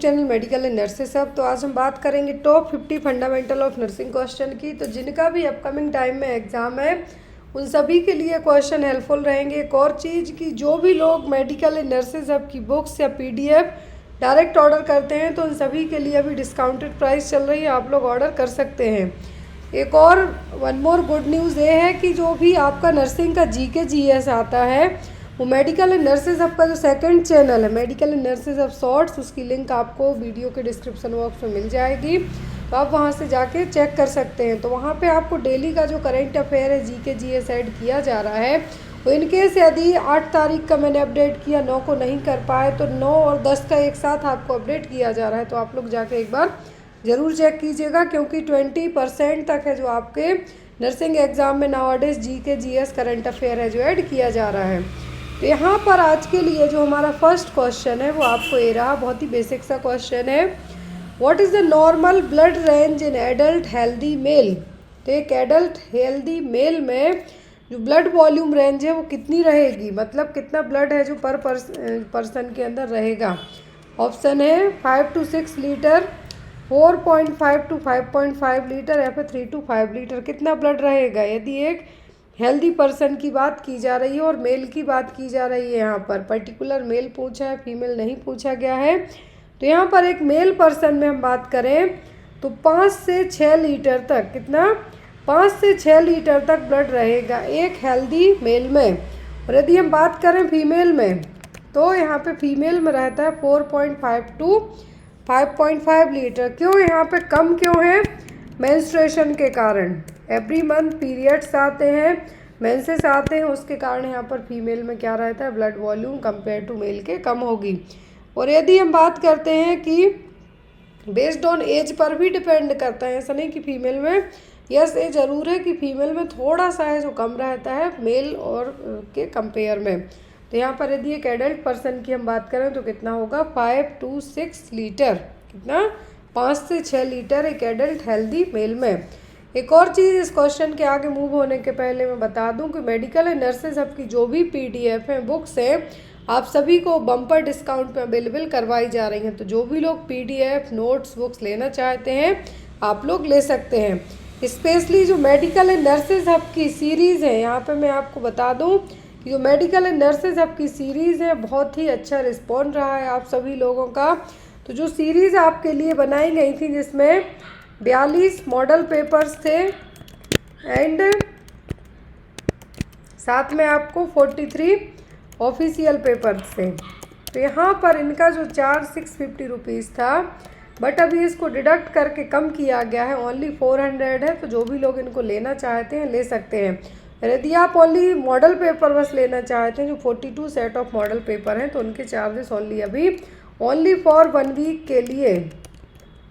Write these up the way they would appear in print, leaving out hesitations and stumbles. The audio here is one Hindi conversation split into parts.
चैनल मेडिकल एंड नर्सेस सब। तो आज हम बात करेंगे top 50 fundamental of nursing question की। तो जिनका भी अपकमिंग टाइम में एग्जाम है उन सभी के लिए क्वेश्चन हेल्पफुल रहेंगे। एक और चीज़ कि जो भी लोग मेडिकल एंड नर्सेस सब की बुक्स या पीडीएफ डायरेक्ट ऑर्डर करते हैं तो उन सभी के लिए अभी डिस्काउंटेड प्राइस चल रही है, आप लोग ऑर्डर कर सकते हैं। एक और वन मोर गुड न्यूज़ ये है कि जो भी आपका नर्सिंग का जीके जीएस आता है वो मेडिकल एंड नर्सेज हब का जो सेकंड चैनल है medical and nurses hub shorts, उसकी लिंक आपको वीडियो के डिस्क्रिप्शन बॉक्स में मिल जाएगी, तो आप वहां से जाके चेक कर सकते हैं। तो वहां पे आपको डेली का जो करंट अफेयर है जीके जीएस ऐड किया जा रहा है। तो इनकेस यदि 8 तारीख का मैंने अपडेट किया, 9 को नहीं कर पाए तो 9 और 10 का एक साथ आपको अपडेट किया जा रहा है, तो आप लोग जाके एक बार ज़रूर चेक कीजिएगा, क्योंकि 20% तक है जो आपके नर्सिंग एग्ज़ाम में nowadays GK GS current affair है जो ऐड किया जा रहा है। तो यहाँ पर आज के लिए जो हमारा फर्स्ट क्वेश्चन है वो आपको ये रहा, बहुत ही बेसिक सा क्वेश्चन है। What is the normal blood range in adult healthy male. तो एक एडल्ट हेल्दी मेल में जो ब्लड वॉल्यूम रेंज है वो कितनी रहेगी, मतलब कितना ब्लड है जो पर पर्सन के अंदर रहेगा। ऑप्शन है 5 to 6 लीटर, 4.5 to 5.5 लीटर या फिर 3 to 5 लीटर। कितना ब्लड रहेगा यदि एक हेल्दी पर्सन की बात की जा रही है और मेल की बात की जा रही है। यहाँ पर पर्टिकुलर मेल पूछा है, फीमेल नहीं पूछा गया है। तो यहाँ पर एक मेल पर्सन में हम बात करें तो 5 से 6 लीटर तक, कितना 5 से 6 लीटर तक ब्लड रहेगा एक हेल्दी मेल में। और यदि हम बात करें फीमेल में तो यहाँ पे फीमेल में रहता है 4.5 to 5.5 लीटर। क्यों यहाँ पे कम क्यों है? मेंस्ट्रुएशन के कारण, एवरी मंथ पीरियड्स आते हैं, मेंसेस आते हैं, उसके कारण यहाँ पर फीमेल में क्या रहता है, blood volume compare to male के कम होगी। और यदि हम बात करते हैं कि बेस्ड ऑन एज पर भी डिपेंड करता है, ऐसा नहीं कि फीमेल में, यस ये ज़रूर है कि फीमेल में थोड़ा सा है जो कम रहता है मेल और के कंपेयर में। तो यहाँ पर यदि एक एडल्ट पर्सन की हम बात करें तो कितना होगा 5 to 6 लीटर, कितना 5 से 6 लीटर एक एडल्ट हेल्दी मेल में। एक और चीज़ इस क्वेश्चन के आगे मूव होने के पहले मैं बता दूं कि मेडिकल एंड नर्सेज हब की जो भी पीडीएफ हैं, बुक्स हैं, आप सभी को बम्पर डिस्काउंट पे अवेलेबल करवाई जा रही हैं। तो जो भी लोग पीडीएफ नोट्स बुक्स लेना चाहते हैं आप लोग ले सकते हैं। स्पेशली जो मेडिकल एंड नर्सेज हब की सीरीज़ है, यहाँ पर मैं आपको बता दूँ कि जो मेडिकल एंड नर्सेज हब की सीरीज़ है बहुत ही अच्छा रिस्पॉन्स रहा है आप सभी लोगों का। तो जो सीरीज़ आपके लिए बनाई गई थी जिसमें 42 मॉडल पेपर्स थे एंड साथ में आपको 43 ऑफिशियल पेपर्स थे। तो यहाँ पर इनका जो चार्ज 650 रुपीज़ था, बट अभी इसको डिडक्ट करके कम किया गया है, ओनली 400 है। तो जो भी लोग इनको लेना चाहते हैं ले सकते हैं। यदि आप ओनली मॉडल पेपर बस लेना चाहते हैं, जो 42 सेट ऑफ मॉडल पेपर हैं, तो उनके चार्जेस ओनली अभी ओनली फॉर 1 वीक के लिए,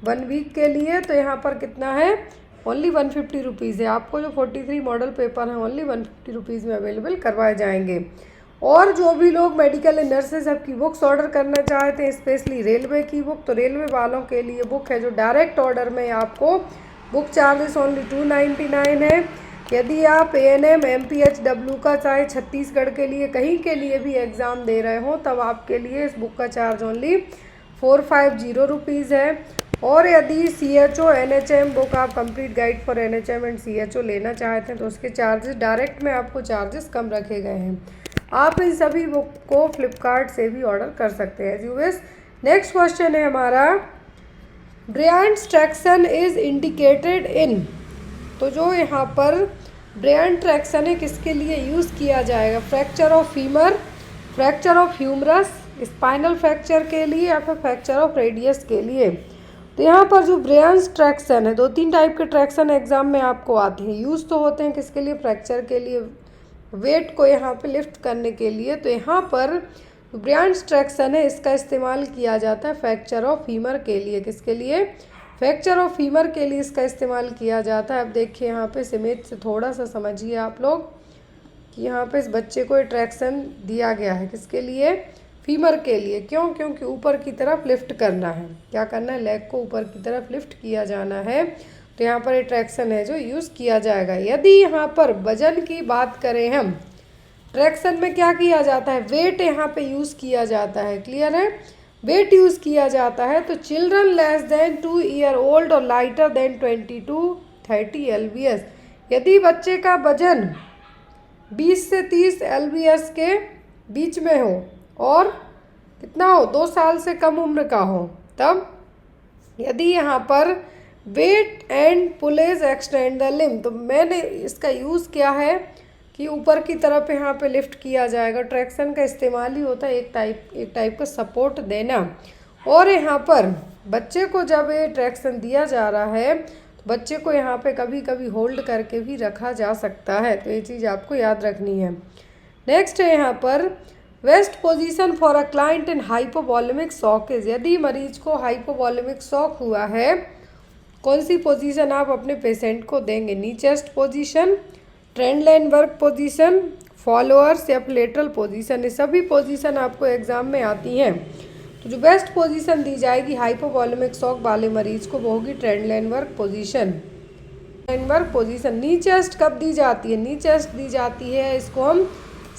1 वीक के लिए तो यहाँ पर कितना है, ओनली 150 रुपीज़ है। आपको जो 43 मॉडल पेपर हैं ओनली 150 रुपीज़ में अवेलेबल करवाए जाएंगे। और जो भी लोग मेडिकल एंड नर्सेज हब की बुक्स ऑर्डर करना चाहते हैं, स्पेशली रेलवे की बुक, तो रेलवे वालों के लिए बुक है जो डायरेक्ट ऑर्डर में आपको बुक चार्जेस ओनली 299 है। यदि आप ANM MPHW का चाहे छत्तीसगढ़ के लिए कहीं के लिए भी एग्ज़ाम दे रहे हो तब आपके लिए इस बुक का चार्ज ओनली 450 रुपीज़ है। और यदि CHO NHM बुक आप complete guide for NHM and CHO लेना चाहते हैं तो उसके चार्जेस डायरेक्ट में आपको चार्जेस कम रखे गए हैं। आप इन सभी बुक को फ्लिपकार्ट से भी ऑर्डर कर सकते हैं as you wish. Next question है हमारा, Bryant's traction is indicated in. तो जो यहाँ पर ब्रायंट ट्रैक्शन है किसके लिए यूज़ किया जाएगा, fracture of femur, fracture of humerus, spinal fracture के लिए या फिर फ्रैक्चर ऑफ रेडियस के लिए। तो यहाँ पर जो ब्रायंट्स ट्रैक्शन है, 2-3 टाइप के ट्रैक्शन एग्जाम में आपको आते हैं। यूज़ तो होते हैं किसके लिए, फ्रैक्चर के लिए, वेट को यहाँ पे लिफ्ट करने के लिए। तो यहाँ पर ब्रायंट्स ट्रैक्शन है इसका इस्तेमाल किया जाता है फ्रैक्चर ऑफ फीमर के लिए। किसके लिए, फ्रैक्चर ऑफ फीमर के लिए इसका इस्तेमाल किया जाता है। अब देखिए यहाँ पे इस इमेज से थोड़ा सा समझिए आप लोग कि यहाँ पे इस बच्चे को ट्रैक्शन दिया गया है किसके लिए, फीमर के लिए। क्यों, क्योंकि ऊपर की तरफ लिफ्ट करना है, क्या करना है, लेग को ऊपर की तरफ लिफ्ट किया जाना है। तो यहाँ पर ट्रैक्शन है जो यूज़ किया जाएगा। यदि यहाँ पर वजन की बात करें हम, ट्रैक्शन में क्या किया जाता है, वेट यहाँ पे यूज़ किया जाता है, क्लियर है। वेट यूज़ किया जाता है, तो children less than 2 year old और लाइटर देन 20 to 30 LBS, यदि बच्चे का वजन 20 से 30 LBS के बीच में हो और कितना हो, 2 साल से कम उम्र का हो, तब यदि यहाँ पर weight and pulleys extend the limb, तो मैंने इसका यूज़ किया है कि ऊपर की तरफ यहाँ पे लिफ्ट किया जाएगा। ट्रैक्शन का इस्तेमाल ही होता है एक टाइप का सपोर्ट देना। और यहाँ पर बच्चे को जब ये ट्रैक्शन दिया जा रहा है तो बच्चे को यहाँ पे कभी कभी होल्ड करके भी रखा जा सकता है, तो ये चीज़ आपको याद रखनी है। नेक्स्ट है यहाँ पर best position for a client in hypovolaemic shock is, यदि मरीज को हाइपोवॉल्यूमिक शॉक हुआ है, कौन सी पोजीशन आप अपने पेशेंट को देंगे? नी chest position, trend line work position, followers या लेटरल पोजीशन। ये सभी पोजीशन आपको एग्जाम में आती हैं। तो जो बेस्ट पोजीशन दी जाएगी हाइपोवॉल्यूमिक शॉक वाले मरीज को वो होगी trend line work position. Line work position. नी चेस्ट कब दी जाती है? नी चेस्ट दी जाती है, इसको हम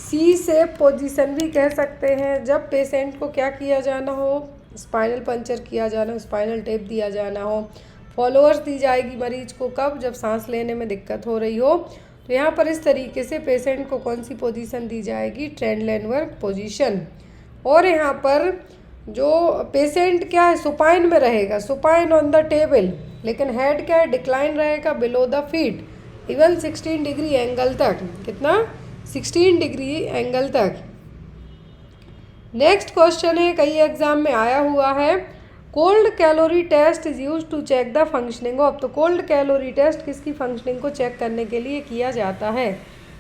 सी शेप पोजीशन भी कह सकते हैं, जब पेशेंट को क्या किया जाना हो, स्पाइनल पंचर किया जाना हो, स्पाइनल टेप दिया जाना हो। फॉलोअर्स दी जाएगी मरीज को कब? जब सांस लेने में दिक्कत हो रही हो। तो यहाँ पर इस तरीके से पेशेंट को कौन सी पोजीशन दी जाएगी? Trend line work position. और यहाँ पर जो पेशेंट क्या है, सुपाइन में रहेगा, सुपाइन ऑन द टेबल, लेकिन हेड क्या है, डिक्लाइन रहेगा below the feet, even 16 degree angle तक। कितना? 16 डिग्री एंगल तक। नेक्स्ट क्वेश्चन है, कई एग्जाम में आया हुआ है, cold caloric test is use to check the functioning of. तो कोल्ड कैलोरी टेस्ट किसकी फंक्शनिंग को चेक करने के लिए किया जाता है?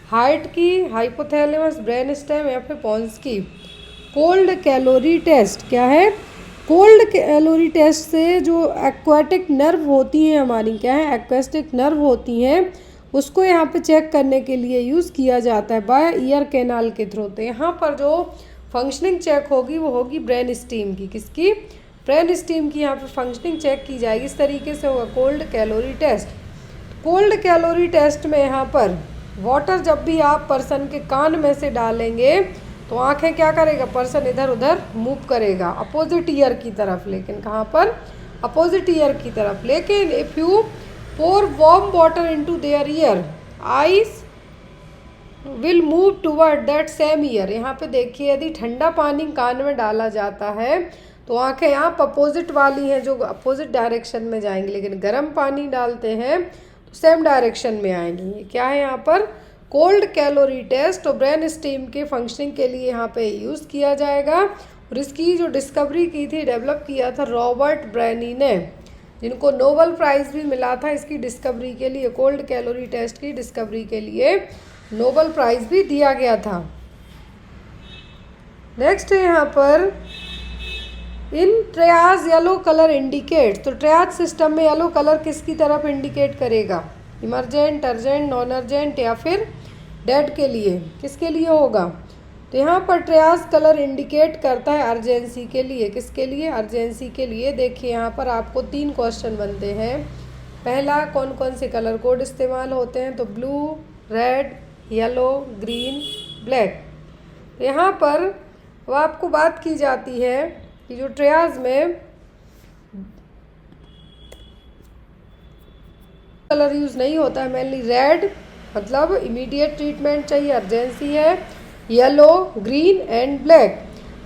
हार्ट की, हाइपोथैलेमस, ब्रेन स्टेम या फिर पॉन्स की। कोल्ड कैलोरी टेस्ट क्या है? कोल्ड कैलोरी टेस्ट से जो एक्वाटिक नर्व होती हैं हमारी, क्या है, एक्वेस्टिक नर्व होती हैं, उसको यहाँ पे चेक करने के लिए यूज़ किया जाता है बाय ईयर कैनाल के थ्रू। तो यहाँ पर जो फंक्शनिंग चेक होगी वो होगी ब्रेन स्टीम की। किसकी? ब्रेन स्टीम की यहाँ पे फंक्शनिंग चेक की जाएगी। इस तरीके से होगा cold caloric test. Cold caloric test में यहाँ पर वाटर जब भी आप पर्सन के कान में से डालेंगे तो आंखें क्या करेगा, पर्सन इधर उधर मूव करेगा अपोजिट ईयर की तरफ, लेकिन कहाँ पर? अपोजिट ईयर की तरफ। लेकिन if you pour warm water into their ear, eyes will move toward that same ear। यहाँ पे देखिए, यदि ठंडा पानी कान में डाला जाता है तो आंखें यहाँ अपोजिट वाली हैं जो अपोजिट डायरेक्शन में जाएंगी, लेकिन गर्म पानी डालते हैं तो सेम डायरेक्शन में आएंगी। ये क्या है यहाँ पर? Cold caloric test. और ब्रेन स्टीम के फंक्शनिंग के लिए यहाँ पे यूज़ किया जाएगा। और इसकी जो डिस्कवरी की थी, डेवलप किया था रॉबर्ट ब्रेनी ने, जिनको नोबेल प्राइज़ भी मिला था इसकी डिस्कवरी के लिए। कोल्ड कैलोरी टेस्ट की डिस्कवरी के लिए नोबेल प्राइज़ भी दिया गया था। नेक्स्ट है यहाँ पर, इन ट्रियाज येलो कलर इंडिकेट। तो ट्रियाज सिस्टम में येलो कलर किसकी तरफ इंडिकेट करेगा? इमरजेंट, अर्जेंट, नॉन अर्जेंट या फिर डेड के लिए? किसके लिए होगा? तो यहाँ पर ट्रियाज कलर इंडिकेट करता है अर्जेंसी के लिए। किसके लिए? अर्जेंसी के लिए। देखिए यहाँ पर आपको 3 क्वेश्चन बनते हैं। पहला, कौन कौन से कलर कोड इस्तेमाल होते हैं? तो blue, red, yellow, green, black. यहाँ पर अब आपको बात की जाती है कि जो ट्रियाज में कलर यूज़ नहीं होता है, मेनली रेड, मतलब इमीडिएट ट्रीटमेंट चाहिए, अर्जेंसी है, येलो, ग्रीन एंड ब्लैक।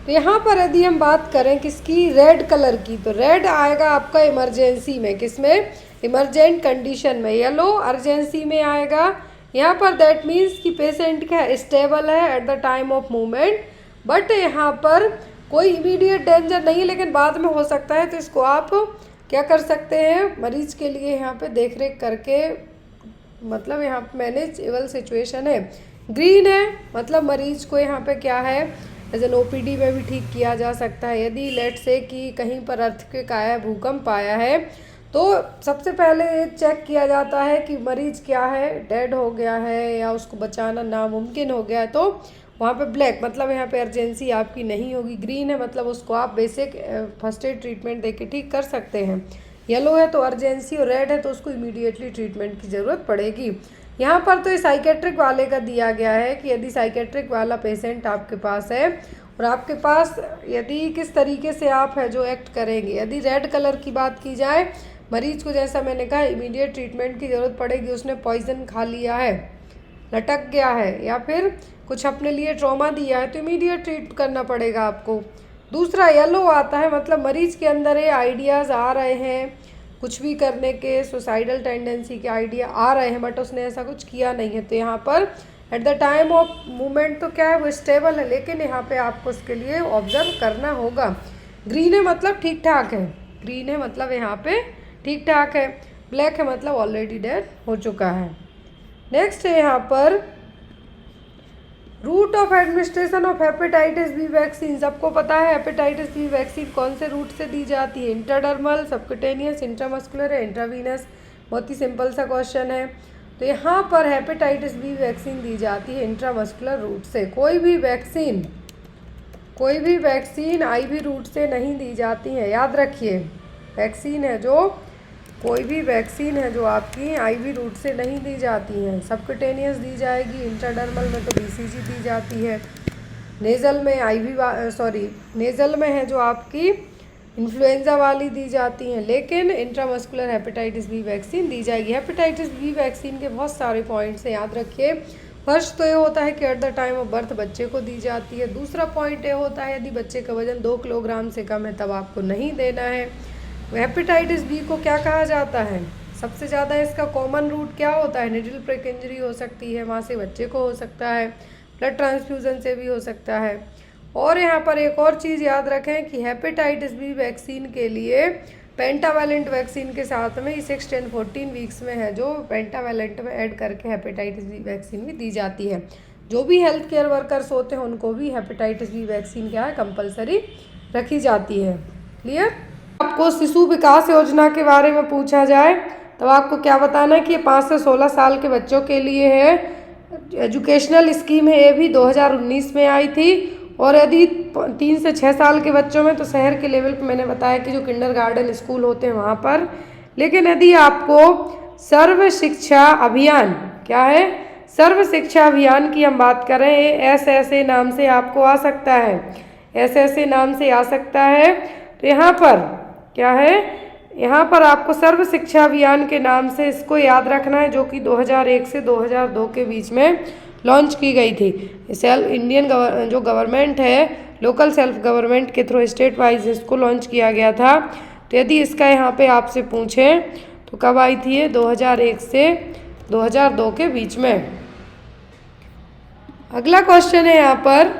तो यहाँ पर यदि हम बात करें किसकी? रेड कलर की, तो रेड आएगा आपका इमरजेंसी में। किसमें? इमरजेंट कंडीशन में। येलो अर्जेंसी में आएगा। यहाँ पर दैट मीन्स कि पेशेंट क्या स्टेबल है at the time of movement, but यहाँ पर कोई इमीडिएट डेंजर नहीं, लेकिन बाद में हो सकता है। तो इसको आप क्या कर सकते हैं, मरीज के लिए यहाँ पे देख रेख करके, मतलब यहाँ पे मैनेजेबल सिचुएशन है। ग्रीन है मतलब मरीज को यहाँ पे क्या है, एज एन ओपीडी में भी ठीक किया जा सकता है। यदि लेट से कि कहीं पर अर्थक्वेक आया है, भूकंप आया है, तो सबसे पहले ये चेक किया जाता है कि मरीज क्या है, डेड हो गया है या उसको बचाना नामुमकिन हो गया है, तो वहाँ पे ब्लैक मतलब यहाँ पे अर्जेंसी आपकी नहीं होगी। ग्रीन है मतलब उसको आप बेसिक फर्स्ट एड ट्रीटमेंट देके ठीक कर सकते हैं। येलो है तो अर्जेंसी, और रेड है तो उसको इमीडिएटली ट्रीटमेंट की ज़रूरत पड़ेगी। यहाँ पर तो ये साइकेट्रिक वाले का दिया गया है कि यदि साइकेट्रिक वाला पेशेंट आपके पास है और आपके पास यदि किस तरीके से आप है जो एक्ट करेंगे। यदि रेड कलर की बात की जाए, मरीज को जैसा मैंने कहा इमीडिएट ट्रीटमेंट की ज़रूरत पड़ेगी, उसने पॉइजन खा लिया है, लटक गया है या फिर कुछ अपने लिए ट्रॉमा दिया है, तो इमीडिएट ट्रीट करना पड़ेगा आपको। दूसरा येलो आता है, मतलब मरीज के अंदर ये आइडियाज़ आ रहे हैं कुछ भी करने के, सुसाइडल टेंडेंसी के आइडिया आ रहे हैं, बट उसने ऐसा कुछ किया नहीं है। तो यहाँ पर at the time of movement तो क्या है वो स्टेबल है, लेकिन यहाँ पे आपको उसके लिए ऑब्जर्व करना होगा। ग्रीन है मतलब ठीक ठाक है, ग्रीन है मतलब यहाँ पे ठीक ठाक है, ब्लैक है मतलब ऑलरेडी डेड हो चुका है। नेक्स्ट है यहाँ पर route of administration of hepatitis B vaccine. सबको पता है हेपेटाइटिस बी वैक्सीन कौन से रूट से दी जाती है, इंट्राडर्मल, सबक्यूटेनियस, इंट्रामस्कुलर या इंट्रावीनस। बहुत ही सिंपल सा क्वेश्चन है। तो यहाँ पर हेपेटाइटिस बी वैक्सीन दी जाती है इंट्रामस्कुलर रूट से। कोई भी वैक्सीन आईवी रूट से नहीं दी जाती है, याद रखिए। कोई भी वैक्सीन है जो आपकी आईवी रूट से नहीं दी जाती है। सबक्यूटेनियस दी जाएगी, इंट्राडर्मल में तो बीसीजी दी जाती है, नेज़ल में है जो आपकी इन्फ्लुएंजा वाली दी जाती हैं, लेकिन इंट्रामस्कुलर हेपेटाइटिस बी वैक्सीन दी जाएगी। हेपेटाइटिस बी वैक्सीन के बहुत सारे पॉइंट्स हैं, याद रखिए। फर्स्ट तो ये होता है कि at the time of birth बच्चे को दी जाती है। दूसरा पॉइंट ये होता है यदि बच्चे का वजन 2 किलोग्राम से कम है तब आपको नहीं देना है। हेपेटाइटिस बी को क्या कहा जाता है, सबसे ज़्यादा इसका कॉमन रूट क्या होता है, निडल प्रिक इंजरी हो सकती है, वहाँ से बच्चे को हो सकता है, ब्लड ट्रांसफ्यूज़न से भी हो सकता है। और यहाँ पर एक और चीज़ याद रखें कि हेपेटाइटिस बी वैक्सीन के लिए पेंटावैलेंट वैक्सीन के साथ में 6, 10, 14 वीक्स में है जो पेंटावैलेंट में ऐड करके हेपेटाइटिस बी वैक्सीन भी दी जाती है। जो भी हेल्थ केयर वर्कर्स होते हैं उनको भी हेपेटाइटिस बी वैक्सीन क्या है कंपलसरी रखी जाती है। क्लियर। आपको शिशु विकास योजना के बारे में पूछा जाए तो आपको क्या बताना है कि ये 5 से 16 साल के बच्चों के लिए है, एजुकेशनल स्कीम है। ये भी 2019 में आई थी। और यदि 3 से 6 साल के बच्चों में तो शहर के लेवल पे मैंने बताया कि जो किंडरगार्टन स्कूल होते हैं वहाँ पर। लेकिन यदि आपको सर्व शिक्षा अभियान क्या है, सर्व शिक्षा अभियान की हम बात करें, SSA नाम से आपको आ सकता है, SSA नाम से आ सकता है। तो यहाँ पर क्या है, यहाँ पर आपको सर्व शिक्षा अभियान के नाम से इसको याद रखना है, जो कि 2001 से 2002 के बीच में लॉन्च की गई थी। इंडियन जो गवर्नमेंट है, लोकल सेल्फ गवर्नमेंट के थ्रू स्टेट वाइज इसको लॉन्च किया गया था। तो यदि इसका यहाँ पे आपसे पूछें तो कब आई थी ये, 2001 से 2002 के बीच में। अगला क्वेश्चन है यहाँ पर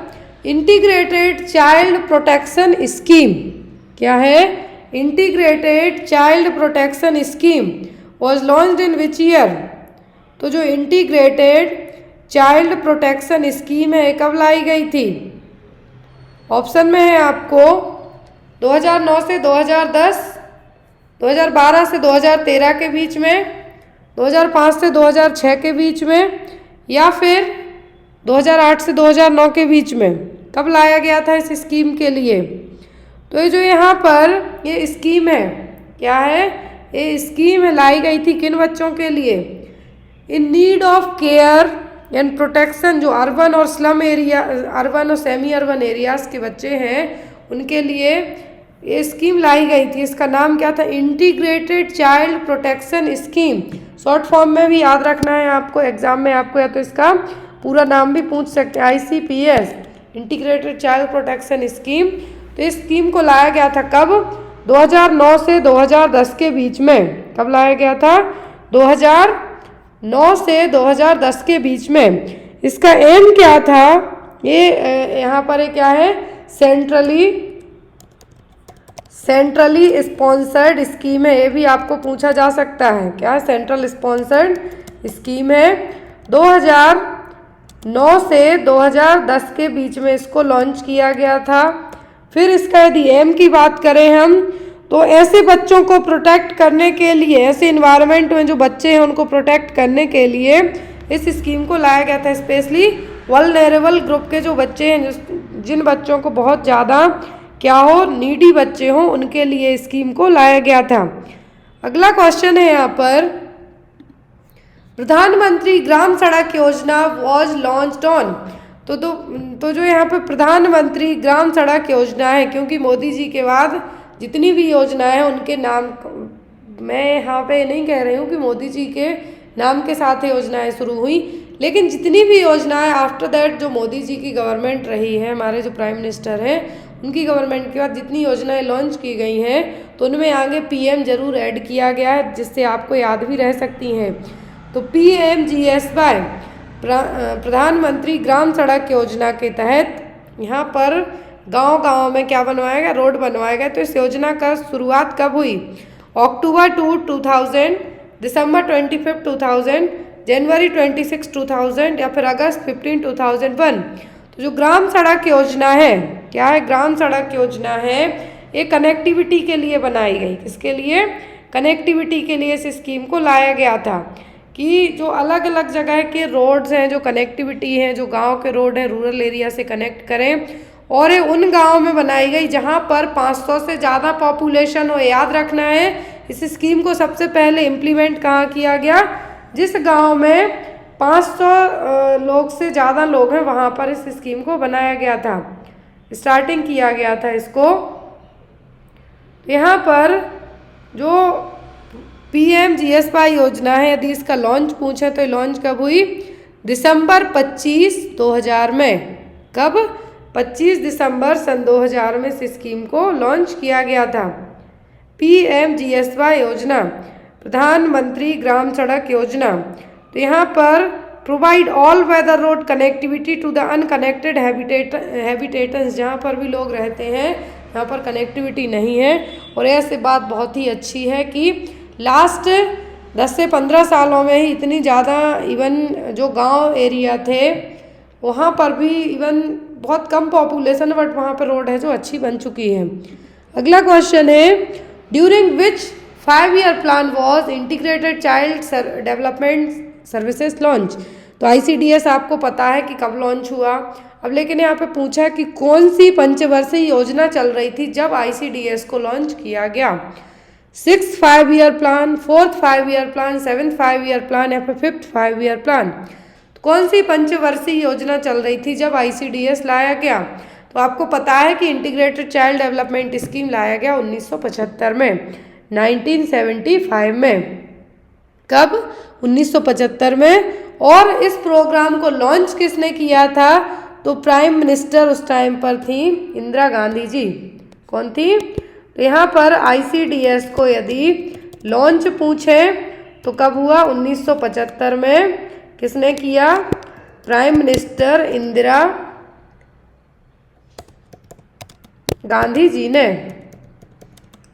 इंटीग्रेटेड चाइल्ड प्रोटेक्शन स्कीम क्या है, integrated child protection scheme was launched in which year. तो जो इंटीग्रेटेड चाइल्ड प्रोटेक्शन स्कीम है कब लाई गई थी, ऑप्शन में है आपको 2009 से 2010, 2012 से 2013 के बीच में, 2005 से 2006 के बीच में, या फिर 2008 से 2009 के बीच में। कब लाया गया था इस स्कीम के लिए। तो ये जो यहाँ पर ये स्कीम है क्या है, ये स्कीम है लाई गई थी किन बच्चों के लिए, in need of care and protection, जो अर्बन और स्लम एरिया, अर्बन और सेमी अर्बन एरियाज़ के बच्चे हैं उनके लिए ये स्कीम लाई गई थी। इसका नाम क्या था, integrated child protection scheme. Short form में भी याद रखना है आपको, एग्जाम में आपको या तो इसका पूरा नाम भी पूछ सकते हैं, ICPS, integrated child protection scheme. तो इस स्कीम को लाया गया था कब, 2009 से 2010 के बीच में। कब लाया गया था, 2009 से 2010 के बीच में। इसका एम क्या था, ये यहाँ पर क्या है, सेंट्रली स्पॉन्सर्ड स्कीम है। ये भी आपको पूछा जा सकता है, क्या सेंट्रल स्पॉन्सर्ड स्कीम है। 2009 से 2010 के बीच में इसको लॉन्च किया गया था। फिर इसका यदि एम की बात करें हम, तो ऐसे बच्चों को प्रोटेक्ट करने के लिए, ऐसे इन्वायरमेंट में जो बच्चे हैं उनको प्रोटेक्ट करने के लिए इस स्कीम को लाया गया था। स्पेशली वल्नरेबल ग्रुप के जो बच्चे हैं, जिन बच्चों को बहुत ज़्यादा क्या हो, नीडी बच्चे हों, उनके लिए स्कीम को लाया गया था। अगला क्वेश्चन है यहाँ पर, प्रधानमंत्री ग्राम सड़क योजना वॉज लॉन्च्ड ऑन। तो जो यहाँ पे प्रधानमंत्री ग्राम सड़क योजना है, क्योंकि मोदी जी के बाद जितनी भी योजना है उनके नाम, मैं यहाँ पे नहीं कह रही हूँ कि मोदी जी के नाम के साथ योजनाएं शुरू हुई, लेकिन जितनी भी योजनाएं आफ्टर दैट जो मोदी जी की गवर्नमेंट रही है, हमारे जो प्राइम मिनिस्टर हैं उनकी गवर्नमेंट के बाद जितनी योजनाएं लॉन्च की गई हैं तो उनमें आगे पीएम जरूर ऐड किया गया है, जिससे आपको याद भी रह सकती हैं। तो PMGSY प्रधानमंत्री ग्राम सड़क योजना के तहत यहाँ पर गांव-गांव में क्या बनवाया गया, रोड बनवाया गया। तो इस योजना का शुरुआत कब हुई? अक्टूबर 2000, दिसंबर 25, 2000, जनवरी 26, 2000 या फिर अगस्त 15, 2001। तो जो ग्राम सड़क योजना है, क्या है? ग्राम सड़क योजना है, ये कनेक्टिविटी के लिए बनाई गई। किसके लिए? कनेक्टिविटी के लिए इस स्कीम को लाया गया था कि जो अलग अलग जगह के रोड्स हैं, जो कनेक्टिविटी हैं, जो गांव के रोड हैं, रूरल एरिया से कनेक्ट करें। और ये उन गाँव में बनाई गई जहाँ पर 500 से ज़्यादा पॉपुलेशन हो। याद रखना है, इस स्कीम को सबसे पहले इम्प्लीमेंट कहाँ किया गया? जिस गांव में 500 लोग से ज़्यादा लोग हैं वहाँ पर इस स्कीम को बनाया गया था, स्टार्टिंग किया गया था इसको। यहाँ पर जो PMGSY योजना है, यदि इसका लॉन्च पूछे तो लॉन्च कब हुई? दिसंबर 25, 2000 में। कब? 25 दिसंबर सन 2000 में इस स्कीम को लॉन्च किया गया था। PMGSY योजना, प्रधानमंत्री ग्राम सड़क योजना। तो यहाँ पर provide all weather road connectivity to the unconnected habitats, जहाँ पर भी लोग रहते हैं यहाँ पर कनेक्टिविटी नहीं है। और ऐसे बात बहुत ही अच्छी है कि लास्ट 10 से 15 सालों में ही इतनी ज़्यादा, इवन जो गांव एरिया थे वहाँ पर भी इवन बहुत कम पॉपुलेशन, बट वहाँ पर रोड है जो अच्छी बन चुकी है। अगला क्वेश्चन है, during which 5-year plan was integrated child development services launch. तो ICDS आपको पता है कि कब लॉन्च हुआ। अब लेकिन यहाँ पे पूछा है कि कौन सी पंचवर्षीय योजना चल रही थी जब ICDS को लॉन्च किया गया? 6th 5-year plan, 4th 5-year plan, 7th 5-year plan या फिर 5th 5-year प्लान। तो कौन सी पंचवर्षीय योजना चल रही थी जब ICDS लाया गया? तो आपको पता है कि इंटीग्रेटेड चाइल्ड डेवलपमेंट स्कीम लाया गया 1975 में, 1975 में। कब? 1975 में। और इस प्रोग्राम को लॉन्च किसने किया था? तो प्राइम मिनिस्टर उस टाइम पर थी इंदिरा गांधी जी। कौन थी? तो यहाँ पर ICDS को यदि लॉन्च पूछे तो कब हुआ? 1975 में। किसने किया? प्राइम मिनिस्टर इंदिरा गांधी जी ने।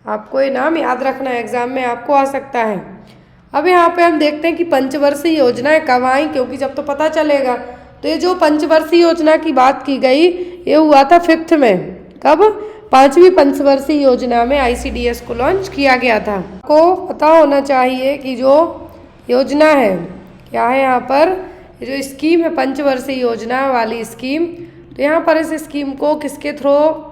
आपको ये नाम याद रखना है, एग्जाम में आपको आ सकता है। अब यहाँ पे हम देखते हैं कि पंचवर्षीय योजनाएं कब आई, क्योंकि जब तो पता चलेगा। तो ये जो पंचवर्षीय योजना की बात की गई ये हुआ था 5th में। कब? 5वीं पंचवर्षीय योजना में ICDS को लॉन्च किया गया था। आपको पता होना चाहिए कि जो योजना है, क्या है यहाँ पर, ये जो स्कीम है पंचवर्षीय योजना वाली स्कीम, तो यहाँ पर इस स्कीम को किसके थ्रू,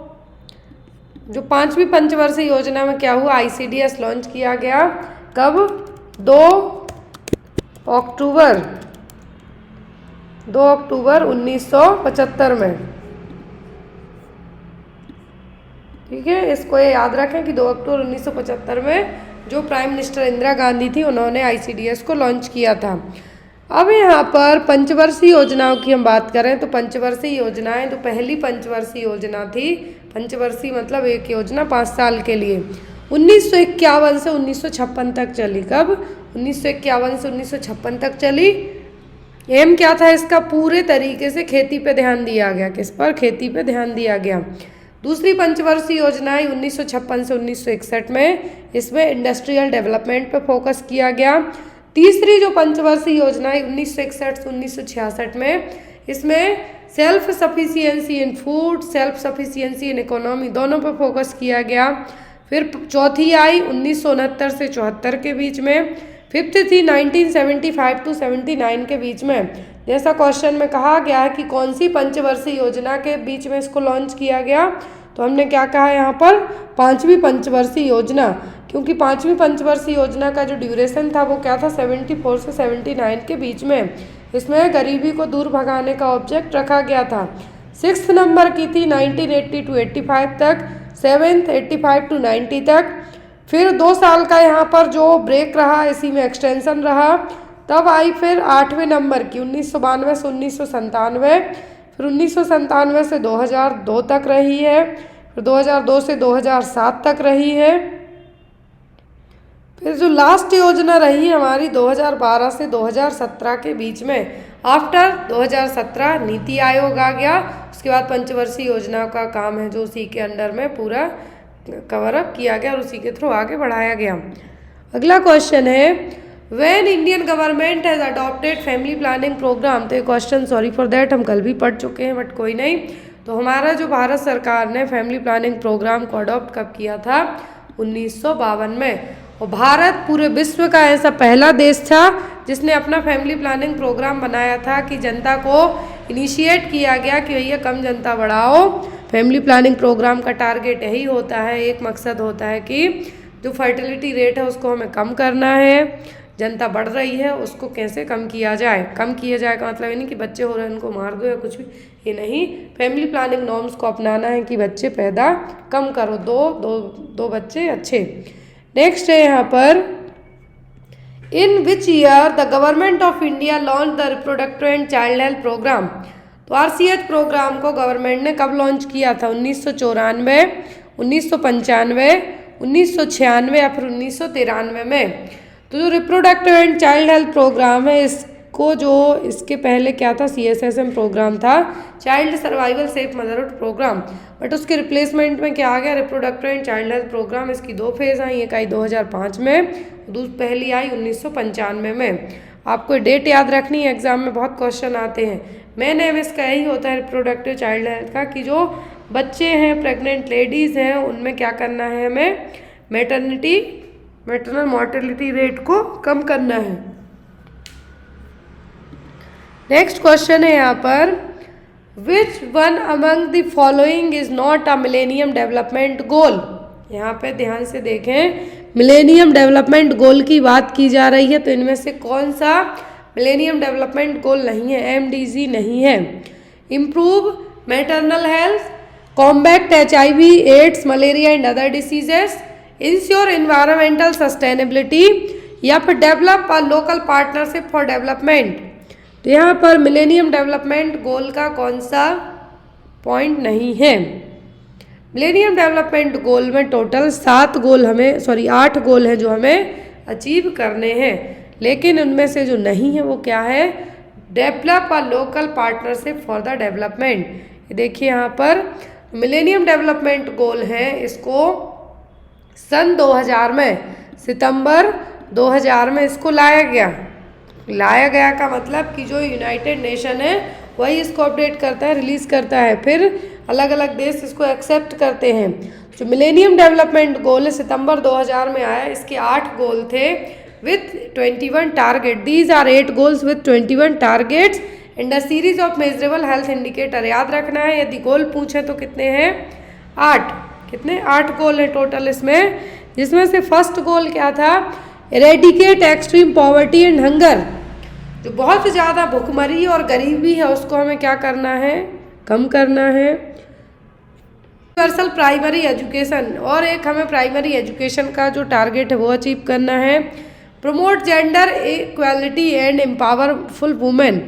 जो 5वीं पंचवर्षीय योजना में क्या हुआ? ICDS लॉन्च किया गया। कब? 2 अक्टूबर 1975 में। ठीक है, इसको ये याद रखें कि 2 अक्टूबर 1975 में जो प्राइम मिनिस्टर इंदिरा गांधी थी उन्होंने ICDS को लॉन्च किया था। अब यहाँ पर पंचवर्षीय योजनाओं की हम बात करें तो पंचवर्षीय योजनाएं, तो पहली पंचवर्षीय योजना थी, पंचवर्षीय मतलब एक योजना 5 साल के लिए, 1951 से 1956 तक चली। कब? 1951 से 1956 तक चली। एम क्या था इसका? पूरे तरीके से खेती पे ध्यान दिया गया। किस पर? खेती पे ध्यान दिया गया। दूसरी पंचवर्षीय योजना आई 1956 से 1961 में, इसमें इंडस्ट्रियल डेवलपमेंट पे फोकस किया गया। तीसरी जो पंचवर्षीय योजना है 1961 से 1966 में, इसमें self sufficiency in food, self sufficiency in economy, दोनों पर फोकस किया गया। फिर चौथी आई 1969 से 74 के बीच में। 5th थी 1975 to 79 के बीच में। जैसा क्वेश्चन में कहा गया है कि कौन सी पंचवर्षीय योजना के बीच में इसको लॉन्च किया गया, तो हमने क्या कहा यहाँ पर? 5वीं पंचवर्षीय योजना, क्योंकि 5वीं पंचवर्षीय योजना का जो ड्यूरेशन था वो क्या था? 74 से 79 के बीच में। इसमें गरीबी को दूर भगाने का ऑब्जेक्ट रखा गया था। 6th नंबर की थी 1980 to 85 तक, 7th 85 to 90 तक। फिर 2 साल का यहाँ पर जो ब्रेक रहा, इसी में एक्सटेंशन रहा। तब आई फिर 8वें नंबर की 1992 से 1997, फिर 1997 से 2002 तक रही है, फिर 2002 से 2007 तक रही है। फिर जो लास्ट योजना रही हमारी 2012 से 2017 के बीच में, आफ्टर 2017 नीति आयोग आ गया। उसके बाद पंचवर्षीय योजना का काम है जो उसी के अंडर में पूरा कवर अप किया गया और उसी के थ्रू आगे बढ़ाया गया। अगला क्वेश्चन है, when Indian government has adopted family planning programme. तो ये क्वेश्चन सॉरी फॉर दैट हम कल भी पढ़ चुके हैं, बट कोई नहीं। तो हमारा जो भारत सरकार ने फैमिली प्लानिंग प्रोग्राम को अडॉप्ट कब किया था? 1952 में। और भारत पूरे विश्व का ऐसा पहला देश था जिसने अपना फैमिली प्लानिंग प्रोग्राम बनाया था कि जनता को इनिशिएट किया गया कि भैया कम जनता बढ़ाओ। फैमिली प्लानिंग प्रोग्राम का टारगेट यही होता है, एक मकसद होता है कि जो फर्टिलिटी रेट है उसको हमें कम करना है। जनता बढ़ रही है उसको कैसे कम किया जाए। कम किया जाए का मतलब ये नहीं कि बच्चे हो रहे हैं उनको मार दो या कुछ भी, ये नहीं। फैमिली प्लानिंग नॉर्म्स को अपनाना है कि बच्चे पैदा कम करो, दो बच्चे अच्छे। नेक्स्ट है यहाँ पर, in which year the government of India launch the reproductive and child health programme. तो RCH प्रोग्राम को गवर्नमेंट ने कब लॉन्च किया था? 1994, 1995, 1996 या फिर 1993 में। तो जो reproductive and child health programme है, इसको जो इसके पहले क्या था, CSSM प्रोग्राम था, child survival safe motherhood programme. But उसके रिप्लेसमेंट में क्या आ गया? Reproductive and child health programme. इसकी 2 फेज़ आई, एक आई 2005 में, पहली आई 1995 में। आपको डेट याद रखनी है, एग्जाम में बहुत क्वेश्चन आते हैं। मेन एम इसका यही होता है रिप्रोडक्टिव चाइल्ड हेल्थ का कि जो बच्चे हैं, प्रेग्नेंट लेडीज़ हैं, उनमें क्या करना है, हमें मैटरनल मोर्टेलिटी रेट को कम करना है। नेक्स्ट क्वेश्चन है यहाँ पर, which one among the following is not a millennium development goal. यहाँ पे ध्यान से देखें, मिलेनियम डेवलपमेंट गोल की बात की जा रही है, तो इनमें से कौन सा मिलेनियम डेवलपमेंट गोल नहीं है? MDG नहीं है। Improve maternal health, combat HIV, AIDS, malaria and other diseases, ensure environmental sustainability, या फिर develop a local partnership for development. तो यहाँ पर मिलेनियम डेवलपमेंट गोल का कौन सा पॉइंट नहीं है? मिलेनियम डेवलपमेंट गोल में टोटल 8 गोल हैं जो हमें अचीव करने हैं, लेकिन उनमें से जो नहीं है वो क्या है? Develop a local partnership for the development. देखिए यहाँ पर मिलेनियम डेवलपमेंट गोल है, इसको सन 2000 में, सितंबर 2000 में इसको लाया गया का मतलब कि जो यूनाइटेड नेशन है वही इसको अपडेट करता है, रिलीज़ करता है, फिर अलग अलग देश इसको एक्सेप्ट करते हैं। जो मिलेनियम डेवलपमेंट गोल है सितंबर 2000 में आया, इसके 8 गोल थे with 21 target. These are 8 goals with 21 targets and a series of measurable health indicator. याद रखना है, यदि गोल पूछे तो कितने हैं? 8। कितने? 8 गोल है टोटल इसमें, जिसमें से फर्स्ट गोल क्या था? Eradicate extreme poverty and hunger. जो बहुत ज़्यादा भुखमरी और गरीबी है उसको हमें क्या करना है? कम करना है। यूनिवर्सल प्राइमरी एजुकेशन, और एक हमें प्राइमरी एजुकेशन का जो टारगेट है वो अचीव करना है। Promote gender equality and empowerful women,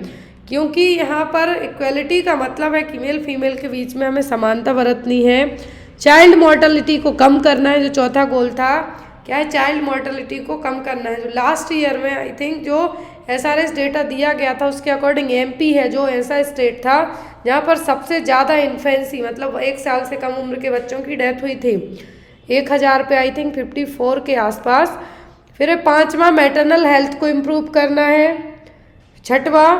क्योंकि यहाँ पर इक्वालिटी का मतलब है कि मेल फीमेल के बीच में हमें समानता बरतनी है। चाइल्ड मॉर्टेलिटी को कम करना है, जो चौथा गोल था क्या है? चाइल्ड मॉर्टेलिटी को कम करना है। जो लास्ट ईयर में आई थिंक जो SRS डेटा दिया गया था उसके अकॉर्डिंग MP है जो ऐसा स्टेट था जहाँ पर सबसे ज़्यादा इन्फेंसी, मतलब 1 साल से कम उम्र के बच्चों की डेथ हुई थी। 1000 पे आई थिंक 54 के आसपास। फिर 5वां मैटरनल हेल्थ को इम्प्रूव करना है। 6वां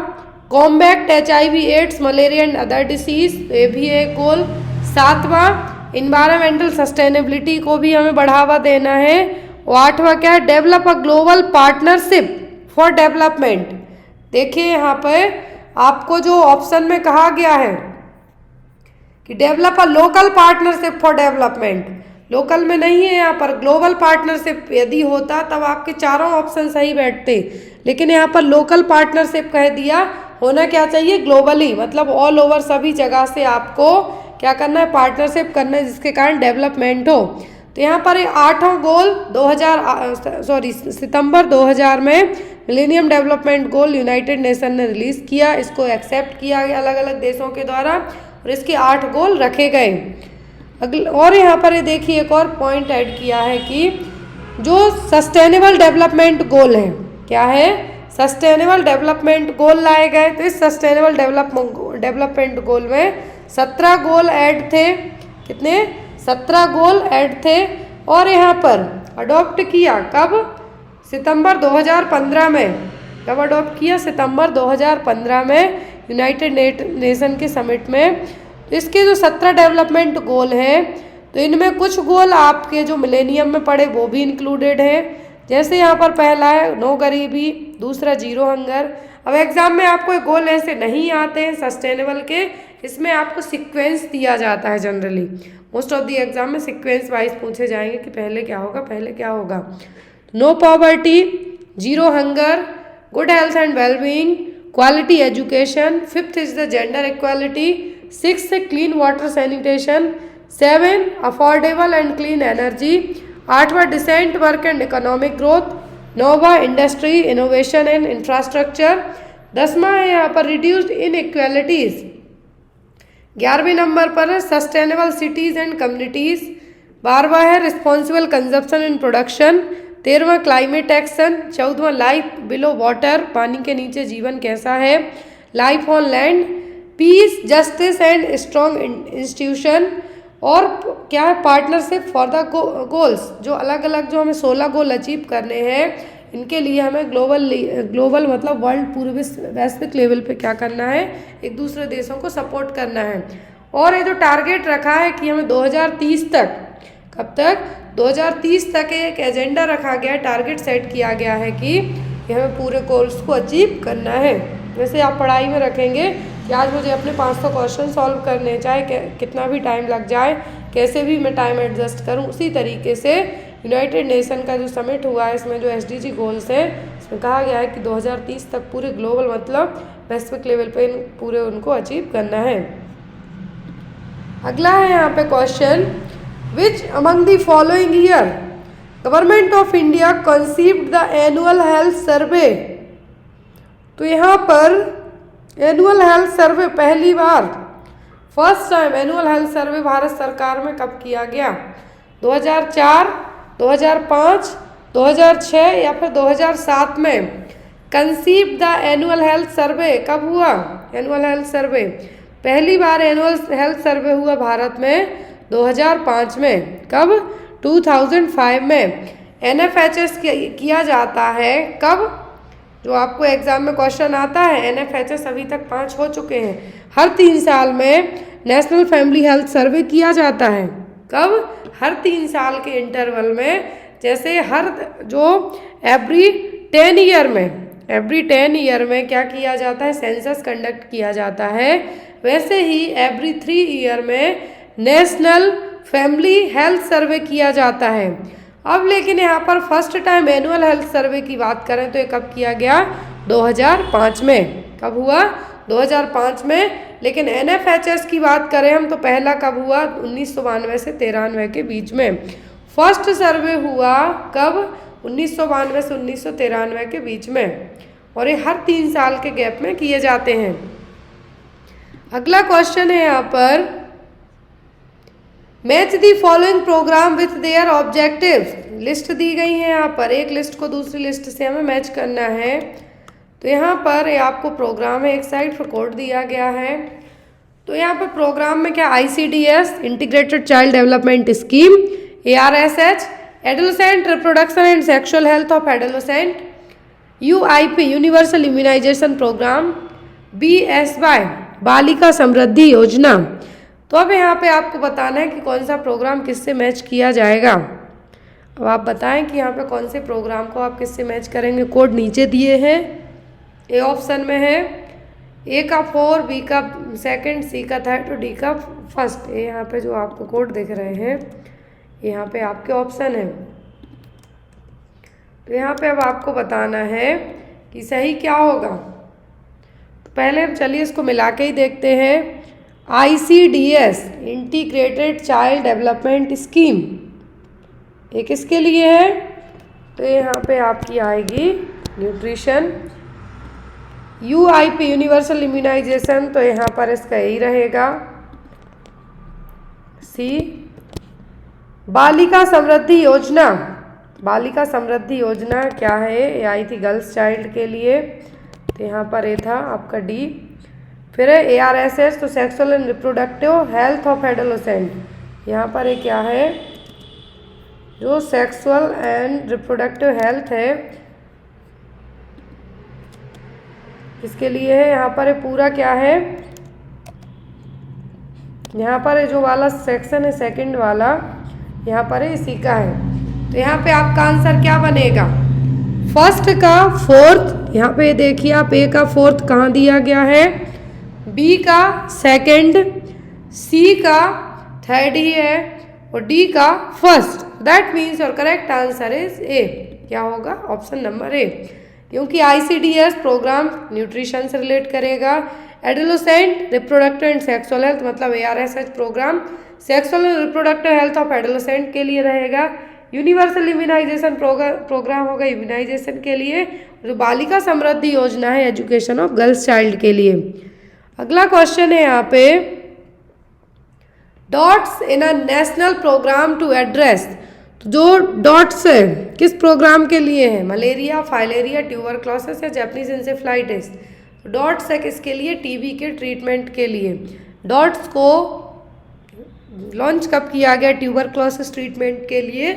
combat HIV, AIDS, malaria and other disease, ये भी एक गोल। 7वां इन्वायरमेंटल सस्टेनेबिलिटी को भी हमें बढ़ावा देना है। और 8वां क्या है? Develop a global partnership for development. देखिए यहाँ पे आपको जो ऑप्शन में कहा गया है कि develop a local partnership for development, local में नहीं है यहाँ पर। ग्लोबल पार्टनरशिप यदि होता तब आपके चारों ऑप्शन सही बैठते, लेकिन यहाँ पर लोकल पार्टनरशिप कह दिया। होना क्या चाहिए, ग्लोबली, मतलब ऑल ओवर सभी जगह से आपको क्या करना है, पार्टनरशिप करना है, जिसके कारण डेवलपमेंट हो। तो यहाँ पर 8वां गोल सितंबर 2000 में millennium development goal United nation ने रिलीज़ किया। इसको एक्सेप्ट किया गया अलग अलग देशों के द्वारा और इसके 8 गोल रखे गए। और यहाँ पर ये देखिए एक और पॉइंट ऐड किया है कि जो सस्टेनेबल डेवलपमेंट गोल है, क्या है, सस्टेनेबल डेवलपमेंट गोल लाए गए। तो इस सस्टेनेबल डेवलपमेंट गोल में 17 गोल ऐड थे। कितने, 17 गोल ऐड थे। और यहाँ पर अडॉप्ट किया कब, सितंबर 2015 में। कब अडॉप्ट किया, सितंबर 2015 में यूनाइटेड नेशन के समिट में। तो इसके जो 17 डेवलपमेंट गोल हैं, तो इनमें कुछ गोल आपके जो मिलेनियम में पड़े वो भी इंक्लूडेड हैं। जैसे यहाँ पर पहला है नो गरीबी, दूसरा जीरो हंगर। अब एग्जाम में आपको गोल ऐसे नहीं आते हैं सस्टेनेबल के, इसमें आपको सीक्वेंस दिया जाता है। Generally most of the exam में सीक्वेंस वाइज पूछे जाएंगे कि पहले क्या होगा, पहले क्या होगा। No poverty, zero hunger, good health and wellbeing, quality education, 5th is the gender equality, 6th clean water sanitation, 7 affordable and clean energy, 8वां decent work and economic growth, 9वां इंडस्ट्री इनोवेशन एंड इंफ्रास्ट्रक्चर, 10वां है यहाँ पर रिड्यूस्ड इनइक्वालिटीज, 11वें नंबर पर है सस्टेनेबल सिटीज एंड कम्युनिटीज, 12वां है रिस्पॉन्सिबल कंजप्शन एंड प्रोडक्शन, 13वां क्लाइमेट एक्शन, 14वां लाइफ बिलो वाटर, पानी के नीचे जीवन कैसा है, life on land, peace justice and strong institution, और क्या है पार्टनरशिप फॉर द गोल्स। जो अलग अलग जो हमें 16 गोल अचीव करने हैं, इनके लिए हमें ग्लोबल मतलब वर्ल्ड पूरे वैश्विक लेवल पे क्या करना है, एक दूसरे देशों को सपोर्ट करना है। और ये जो टारगेट रखा है कि हमें 2030 तक, कब तक, 2030 तक एक एजेंडा रखा गया है, टारगेट सेट किया गया है कि हमें पूरे गोल्स को अचीव करना है। जैसे आप पढ़ाई में रखेंगे कि आज मुझे अपने 500 क्वेश्चन सॉल्व करने, चाहे कितना भी टाइम लग जाए, कैसे भी मैं टाइम एडजस्ट करूं, उसी तरीके से यूनाइटेड नेशन का जो समिट हुआ है, इसमें जो SDG गोल्स हैं, इसमें कहा गया है कि 2030 तक पूरे ग्लोबल मतलब वैश्विक लेवल पे पूरे उनको अचीव करना है। अगला है यहाँ पे question, which among the following year government of India conceived the annual health survey. तो यहाँ पर एनुअल हेल्थ सर्वे पहली बार, first time annual health survey Bharat सरकार में कब किया गया, 2004, 2005, 2006 या फिर 2007 में। कंसीव द एनुअल हेल्थ सर्वे कब हुआ, एनुअल हेल्थ सर्वे पहली बार एनुअल हेल्थ सर्वे हुआ भारत में 2005 में। कब, 2005 में। NFHS किया जाता है कब, जो आपको एग्जाम में क्वेश्चन आता है, NFHS अभी तक 5 हो चुके हैं। हर 3 साल में नेशनल फैमिली हेल्थ सर्वे किया जाता है। कब, हर 3 साल के इंटरवल में। जैसे हर जो एवरी 10 ईयर में क्या किया जाता है, सेंसस कंडक्ट किया जाता है, वैसे ही एवरी 3 ईयर में नेशनल फैमिली हेल्थ सर्वे किया जाता है। अब लेकिन यहाँ पर फर्स्ट टाइम एनुअल हेल्थ सर्वे की बात करें तो ये कब किया गया, 2005 में। कब हुआ, 2005 में। लेकिन NFHS की बात करें हम तो पहला कब हुआ, 1992 से 93 के बीच में। फर्स्ट सर्वे हुआ कब, 1992 से 1993 के बीच में। और ये हर 3 साल के गैप में किए जाते हैं। अगला क्वेश्चन है यहाँ पर, match the following program with their objectives. List दी गई है यहाँ पर, एक लिस्ट को दूसरी लिस्ट से हमें मैच करना है। तो यहाँ पर ये आपको प्रोग्राम है, एक साइड पर कोड दिया गया है। तो यहाँ पर प्रोग्राम में क्या, ICDS integrated child development scheme, ARSH adolescent reproduction and sexual health of adolescent, UIP universal immunization programme, BSY Balika समृद्धि योजना। तो अब यहाँ पे आपको बताना है कि कौन सा प्रोग्राम किससे मैच किया जाएगा। अब आप बताएं कि यहाँ पे कौन से प्रोग्राम को आप किससे मैच करेंगे। कोड नीचे दिए हैं, ए ऑप्शन में है, A का 4, B का 2, C का 3 और D का 1। ये यहाँ पे जो आपको कोड दिख रहे हैं, यहाँ पे आपके ऑप्शन है। तो यहाँ पे अब आपको बताना है कि सही क्या होगा। तो पहले हम चलिए इसको मिला के ही देखते हैं। ICDS integrated child development scheme ये किसके लिए है? तो यहाँ पे आपकी आएगी न्यूट्रिशन। UIP यूनिवर्सल इम्यूनाइजेशन, तो यहाँ पर इसका यही रहेगा C। बालिका समृद्धि योजना, बालिका समृद्धि योजना क्या है? ये आई थी गर्ल्स चाइल्ड के लिए, तो यहाँ पर ये था आपका D। फिर है ARSS, तो sexual and reproductive health of adolescent, यहाँ पर ये क्या है? जो सेक्सुअल एंड रिप्रोडक्टिव हेल्थ है इसके लिए है। यहाँ पर पूरा क्या है? यहाँ पर जो वाला सेक्शन है सेकंड वाला, यहाँ पर इसी का है। तो यहाँ पे आपका आंसर क्या बनेगा? फर्स्ट का फोर्थ, यहाँ पे देखिए आप ए का फोर्थ कहाँ दिया गया है, बी का सेकंड, सी का थर्ड ही है और डी का first. That means your correct answer is A. क्या होगा? ऑप्शन नंबर ए, क्योंकि ICDS प्रोग्राम न्यूट्रिशन से रिलेट करेगा। Adolescent reproductive and sexual health मतलब ARSH programme sexual and reproductive health of adolescent के लिए रहेगा। यूनिवर्सल इम्यूनाइजेशन प्रोग्राम होगा इम्यूनाइजेशन के लिए। जो बालिका समृद्धि योजना है एजुकेशन ऑफ गर्ल्स चाइल्ड के लिए। अगला क्वेश्चन है यहाँ पे, DOTS in a national programme to address, तो जो डॉट्स है किस प्रोग्राम के लिए है? मलेरिया, फाइलेरिया, ट्यूबरक्लोसिस या जैपनीज इंसेफ्लाइटिस। तो डॉट्स है किसके लिए? टीबी के ट्रीटमेंट के लिए। डॉट्स को लॉन्च कब किया गया ट्यूबरक्लोसिस ट्रीटमेंट के लिए?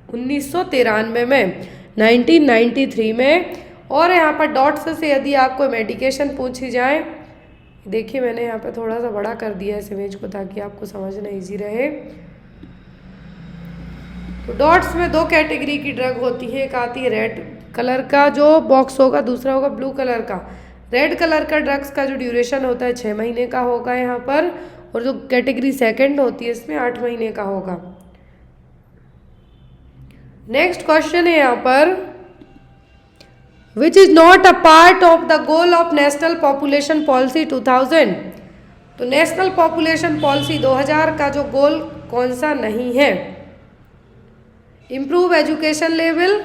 1993 में, 1993 में। और यहाँ पर डॉट्स से यदि आपको मेडिकेशन पूछी जाए, देखिए मैंने यहाँ पे थोड़ा सा बड़ा कर दिया इस इमेज को ताकि आपको समझना इजी रहे। तो डॉट्स में दो कैटेगरी की ड्रग होती है, एक आती है रेड कलर का जो बॉक्स होगा, दूसरा होगा ब्लू कलर का। रेड कलर का ड्रग्स का जो ड्यूरेशन होता है 6 महीने का होगा यहाँ पर, और जो कैटेगरी सेकंड होती है इसमें 8 महीने का होगा। नेक्स्ट क्वेश्चन है यहाँ पर, which is not a part of the goal of national population policy 2000। तो नेशनल पॉपुलेशन पॉलिसी 2000 का जो गोल कौन सा नहीं है? Improve education level,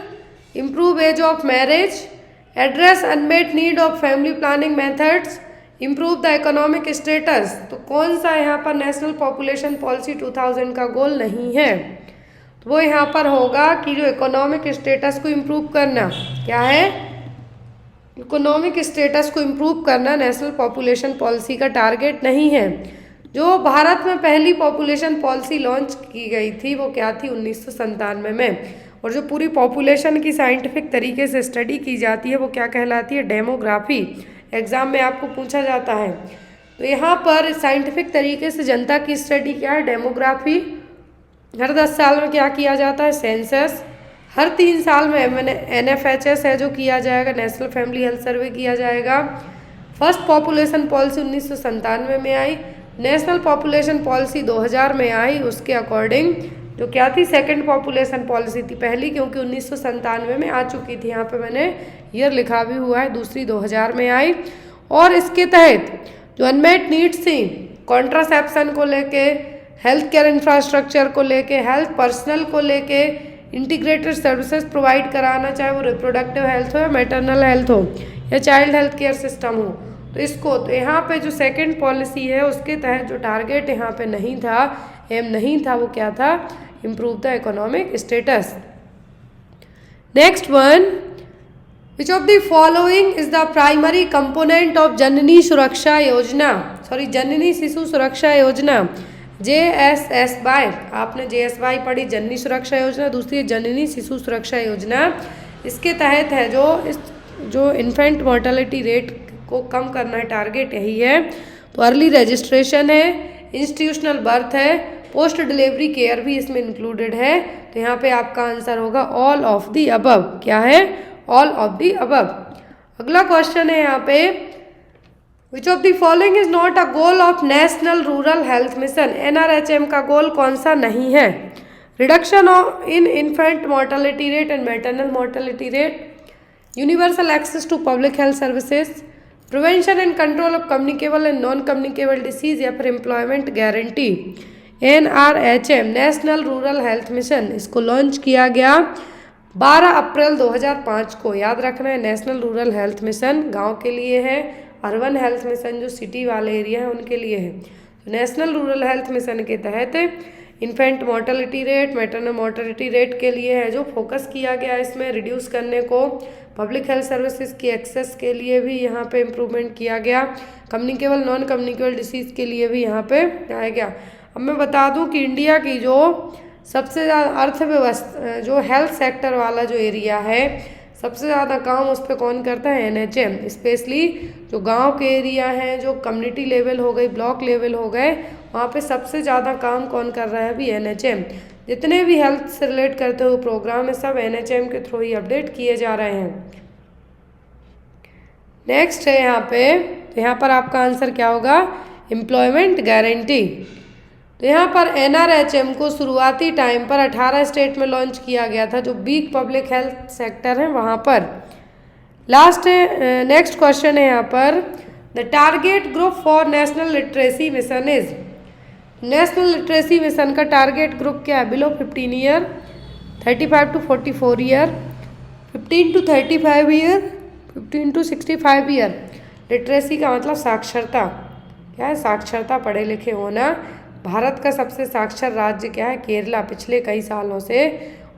improve age of marriage, address unmet need of family planning methods, improve the economic status. तो कौन सा यहाँ पर नेशनल पॉपुलेशन पॉलिसी 2000 का गोल नहीं है? तो वो यहाँ पर होगा कि जो इकोनॉमिक स्टेटस को इम्प्रूव करना, क्या है? इकोनॉमिक स्टेटस को इम्प्रूव करना नेशनल पॉपुलेशन पॉलिसी का टारगेट नहीं है। जो भारत में पहली पॉपुलेशन पॉलिसी लॉन्च की गई थी वो क्या थी? 1997 में। और जो पूरी पॉपुलेशन की साइंटिफिक तरीके से स्टडी की जाती है वो क्या कहलाती है? डेमोग्राफी। एग्जाम में आपको पूछा जाता है। तो यहाँ पर साइंटिफिक तरीके से जनता की स्टडी क्या है? डेमोग्राफी। हर 10 साल में क्या किया जाता है? सेंसस। हर 3 साल में NFHS है जो किया जाएगा, नेशनल फैमिली हेल्थ सर्वे किया जाएगा। फर्स्ट पॉपुलेशन पॉलिसी 1997 में आई, नेशनल पॉपुलेशन पॉलिसी 2000 में आई। उसके अकॉर्डिंग जो क्या थी? सेकंड पॉपुलेशन पॉलिसी थी पहली, क्योंकि 1997 में आ चुकी थी। यहाँ पे मैंने ईयर लिखा भी हुआ है, दूसरी 2000 में आई। और इसके तहत जो अनमेट नीड्स थी कॉन्ट्रासेप्शन को लेके, हेल्थ केयर इंफ्रास्ट्रक्चर को लेके, हेल्थ पर्सनल को लेके, इंटीग्रेटेड सर्विसेज प्रोवाइड कराना, चाहे वो रिप्रोडक्टिव हेल्थ हो या मैटरनल हेल्थ हो या चाइल्ड हेल्थ केयर सिस्टम हो। तो इसको तो यहाँ पे जो सेकंड पॉलिसी है उसके तहत जो टारगेट यहाँ पे नहीं था, एम नहीं था, वो क्या था? Improve the economic status. Next one, which of the following is the primary component of Janani Suraksha Yojana, जननी शिशु सुरक्षा योजना, JSSY। आपने JSY पढ़ी, जननी सुरक्षा योजना। दूसरी जननी शिशु सुरक्षा योजना। इसके तहत है जो इन्फेंट मोर्टेलिटी रेट को कम करना है, टारगेट यही है। तो अर्ली रजिस्ट्रेशन है, इंस्टीट्यूशनल बर्थ है, पोस्ट डिलीवरी केयर भी इसमें इंक्लूडेड है। तो यहाँ पे आपका आंसर होगा ऑल ऑफ द अबव। क्या है? All of the above. अगला क्वेश्चन है यहाँ पे, which of the following is not a goal of national rural health mission. NRHM का गोल कौन सा नहीं है? Reduction in infant mortality rate and maternal mortality rate, universal access to public health services, prevention and control of communicable and non communicable disease या फिर employment guarantee. NRHM national rural health mission, इसको लॉन्च किया गया 12 अप्रैल 2005 को। याद रखना है, नेशनल रूरल हेल्थ मिशन गांव के लिए है, अर्बन हेल्थ मिशन जो सिटी वाले एरिया है उनके लिए है। तो नेशनल रूरल हेल्थ मिशन के तहत infant mortality rate, maternal mortality rate के लिए है जो फोकस किया गया इसमें रिड्यूस करने को। पब्लिक हेल्थ सर्विसेज की एक्सेस के लिए भी यहाँ पे इम्प्रूवमेंट किया गया। कम्युनिकेबल नॉन कम्युनिकेबल डिसीज़ के लिए भी यहाँ पे आया गया। अब मैं बता दूँ कि इंडिया की जो सबसे ज़्यादा अर्थव्यवस्था जो हेल्थ सेक्टर वाला जो एरिया है, सबसे ज़्यादा काम उस पर कौन करता है? NHM। स्पेशली जो गांव के एरिया हैं, जो कम्युनिटी लेवल हो गई, ब्लॉक लेवल हो गए, वहाँ पे सबसे ज़्यादा काम कौन कर रहा है? अभी NHM। जितने भी हेल्थ से रिलेट करते हुए प्रोग्राम है सब NHM के थ्रू ही अपडेट किए जा रहे हैं। नेक्स्ट है यहाँ पे, तो यहाँ पर आपका आंसर क्या होगा? Employment guarantee. तो यहाँ पर NRHM को शुरुआती टाइम पर 18 स्टेट में लॉन्च किया गया था, जो वीक पब्लिक हेल्थ सेक्टर है वहाँ पर। लास्ट नेक्स्ट क्वेश्चन है यहाँ पर, the target group for national literacy mission is. National literacy mission का टारगेट ग्रुप क्या है? Below 15 year, 35 to 44 year, 15 to 35 year, 15 to 65 year. Literacy का मतलब साक्षरता। क्या है? साक्षरता, पढ़े लिखे होना। भारत का सबसे साक्षर राज्य क्या है? केरला, पिछले कई सालों से।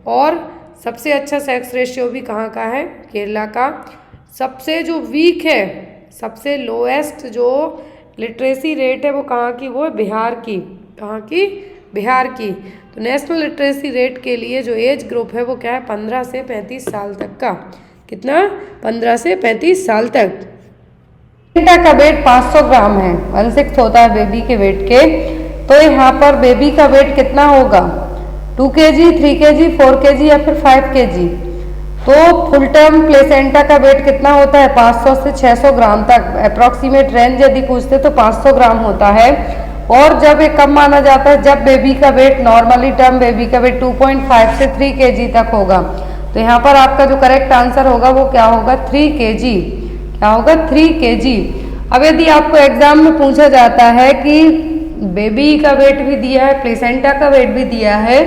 और सबसे अच्छा सेक्स रेशियो भी कहाँ का है? केरला का। सबसे जो वीक है, सबसे लोएस्ट जो लिटरेसी रेट है वो कहाँ की? वो है बिहार की। कहाँ की? बिहार की। तो नेशनल लिटरेसी रेट के लिए जो एज ग्रुप है वो क्या है? 15 से 35 साल तक का। कितना? 15 से 35 साल तक। प्लेसेंटा का वेट 500 ग्राम है, 1/6 होता है बेबी के वेट के। तो यहाँ पर बेबी का वेट कितना होगा? 2 kg, 3 kg, 4 kg या फिर 5 kg। तो फुल टर्म प्लेसेंटा का वेट कितना होता है? 500 से 600 ग्राम तक। अप्रॉक्सीमेट रेंज यदि पूछते तो 500 ग्राम होता है। और जब ये कम माना जाता है जब बेबी का वेट, नॉर्मली टर्म बेबी का वेट 2.5 से 3 kg तक होगा। तो यहाँ पर आपका जो करेक्ट आंसर होगा वो क्या होगा? 3 kg। क्या होगा? 3 kg। अब यदि आपको एग्जाम में पूछा जाता है कि बेबी का वेट भी दिया है, प्लेसेंटा का वेट भी दिया है,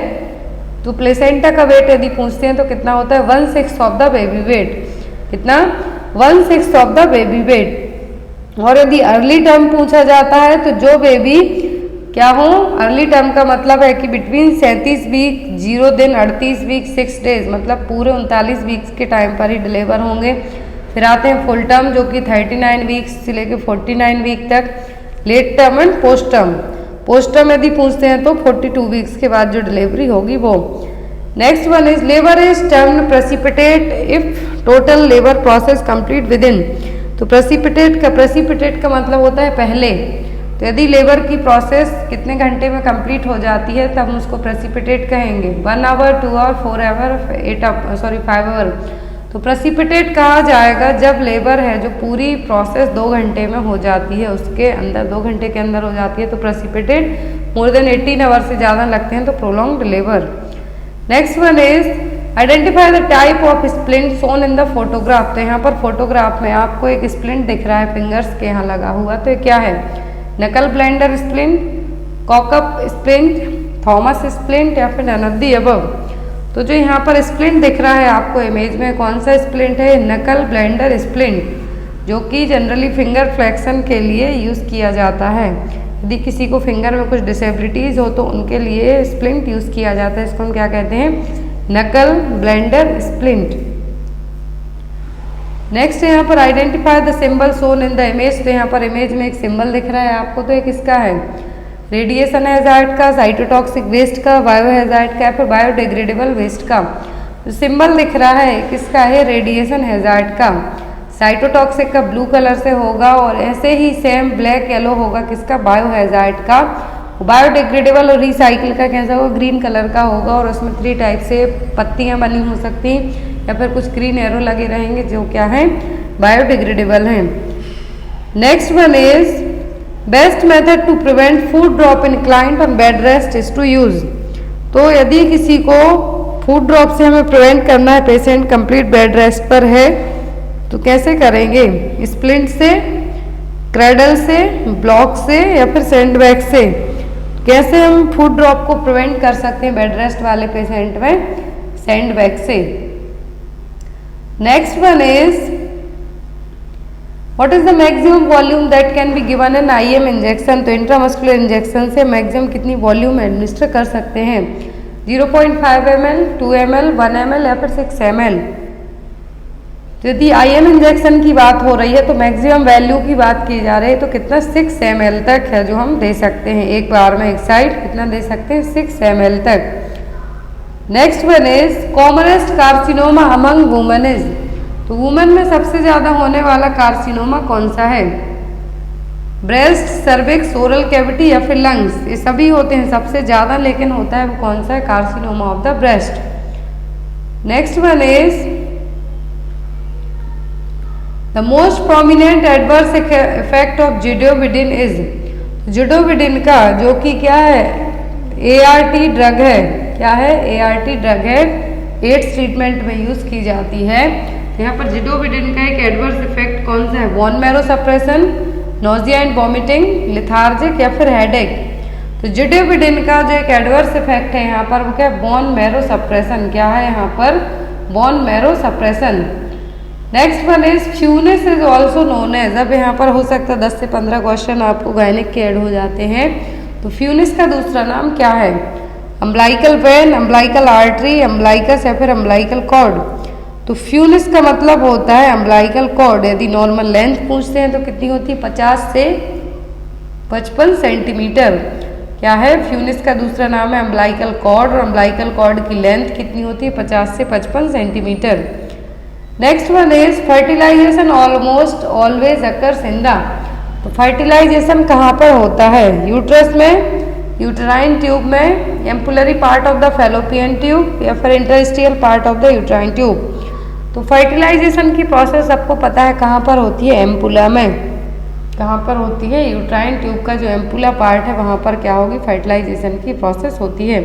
तो प्लेसेंटा का वेट यदि पूछते हैं तो कितना होता है? 1/6 ऑफ द बेबी वेट। कितना? 1/6 ऑफ द बेबी वेट। और यदि अर्ली टर्म पूछा जाता है तो जो बेबी क्या हो? अर्ली टर्म का मतलब है कि बिटवीन 37 वीक 0 दिन 38 वीक 6 डेज, मतलब पूरे 39 वीक्स के टाइम पर ही डिलीवर होंगे। फिर आते हैं फुल टर्म जो कि 39 वीक्स से लेकर 49 वीक तक। Late term and post term. Post term यदि पूछते हैं तो 42 वीक्स के बाद जो डिलीवरी होगी वो। Next one is labour is termed precipitate if total labour process complete with in. तो प्रेसिपिटेट का मतलब होता है पहले। तो यदि लेबर की प्रोसेस कितने घंटे में कंप्लीट हो जाती है तब हम उसको प्रेसिपिटेट कहेंगे। 1 आवर, 2 आवर, 4 आवर, 5 आवर। तो प्रेसिपिटेट कहा जाएगा जब लेबर है जो पूरी प्रोसेस 2 घंटे में हो जाती है, उसके अंदर 2 घंटे के अंदर हो जाती है तो प्रेसिपिटेट। मोर देन 18 आवर से ज़्यादा लगते हैं तो prolonged labour. Next one is identify the type of splint shown in the photograph. तो यहाँ पर फोटोग्राफ में आपको एक स्प्लिंट दिख रहा है फिंगर्स के यहाँ लगा हुआ, तो ये क्या है? Knuckle bender splint, cock up splint, Thomas splint या फिर नन ऑफ द अबव। तो जो यहाँ पर स्प्लिंट दिख रहा है आपको इमेज में, कौन सा स्प्लिंट है? नकल ब्लेंडर स्प्लिंट, जो कि जनरली फिंगर फ्लेक्शन के लिए यूज़ किया जाता है। यदि किसी को फिंगर में कुछ डिसेबिलिटीज़ हो तो उनके लिए स्प्लिंट यूज़ किया जाता है। इसको हम क्या कहते हैं? नकल ब्लेंडर स्प्लिंट। नेक्स्ट यहाँ पर identify the symbol shown in the image. तो यहाँ पर इमेज में एक सिंबल दिख रहा है आपको, तो ये किसका है? रेडिएशन हैजार्ड का, साइटोटॉक्सिक वेस्ट का, बायो हैजार्ड का या फिर बायोडिग्रेडेबल वेस्ट का। तो सिंबल दिख रहा है किसका है? रेडिएशन हैजार्ड का। साइटोटॉक्सिक का ब्लू कलर से होगा और ऐसे ही सेम ब्लैक येलो होगा किसका? बायो हैजार्ड का। बायोडिग्रेडेबल और रिसाइकिल का कैसा होगा? ग्रीन कलर का होगा और उसमें 3 टाइप से पत्तियां बनी हो सकती या फिर कुछ ग्रीन एरो लगे रहेंगे जो क्या है? बायोडिग्रेडेबल हैं। Next one is best method to prevent foot drop in client on bed rest is to use. तो तो यदि किसी को फूड ड्रॉप से हमें प्रिवेंट करना है, पेशेंट कंप्लीट बेड रेस्ट पर है, तो कैसे करेंगे? स्प्लिंट से, क्रेडल से, ब्लॉक से या फिर सैंडबैग से कैसे हम फूड ड्रॉप को प्रिवेंट कर सकते हैं बेड रेस्ट वाले पेशेंट में? सैंडबैग से। Next one is what is the maximum volume that can be given in IM injection? तो इंट्रामस्कुलर इंजेक्शन से मैक्सिमम कितनी वॉल्यूम एडमिनिस्टर कर सकते हैं? 0.5 ml, 2 ml, 1 ml या फिर 6 ml। तो यदि IM इंजेक्शन की बात हो रही है तो मैक्सिमम वैल्यू की बात की जा रही है, तो कितना 6 ml तक है जो हम दे सकते हैं एक बार में, एक साइड कितना दे सकते हैं? 6 ml तक। Next one is commonest carcinoma among women is? तो वुमेन में सबसे ज्यादा होने वाला कार्सिनोमा कौन सा है? ब्रेस्ट, सर्विक्स, ओरल कैविटी या फिर लंग्स? ये सभी होते हैं सबसे ज्यादा, लेकिन होता है वो कौन सा है? Carcinoma of the breast. Next one is the most prominent adverse effect of zidovudine is? Zidovudine का जो कि क्या है? ART ड्रग है। क्या है? ART ड्रग है, एड्स ट्रीटमेंट में यूज की जाती है। यहाँ पर जिडोविडिन का एक एडवर्स इफेक्ट कौन सा है? Bone marrow suppression, nausea and vomiting, lethargic या फिर हेडेक? तो जिडोविडिन का जो एक एडवर्स इफेक्ट है यहाँ पर वो क्या है? Bone marrow suppression. क्या है यहाँ पर? Bone marrow suppression. Next one is funis is also known as? अब यहाँ पर हो सकता है 10 से 15 क्वेश्चन आपको गायनिक के ऐड हो जाते हैं। तो फ्यूनिस का दूसरा नाम क्या है? Umbilical when, umbilical artery, umbilicus या फिर अम्बलाइकल कॉर्ड? तो फ्यूनिस का मतलब होता है अम्बलाइकल कॉर्ड। यदि नॉर्मल लेंथ पूछते हैं तो कितनी होती है? 50 से 55 सेंटीमीटर। क्या है? फ्यूनिस का दूसरा नाम है अम्बलाइकल कॉर्ड, और अम्बलाइकल कॉर्ड की लेंथ कितनी होती है? 50 से 55 centimetre. Next one is fertilization almost always occurs in the? तो फर्टिलाइजेशन कहाँ पर होता है? यूट्रस में, यूट्राइन ट्यूब में, ampullary part of the fallopian tube या फिर interstitial part of the uterine tube? तो फर्टिलाइजेशन की प्रोसेस आपको पता है कहाँ पर होती है? एम्पुला में। कहाँ पर होती है? यूट्राइन ट्यूब का जो एम्पुला पार्ट है वहाँ पर क्या होगी? फर्टिलाइजेशन की प्रोसेस होती है।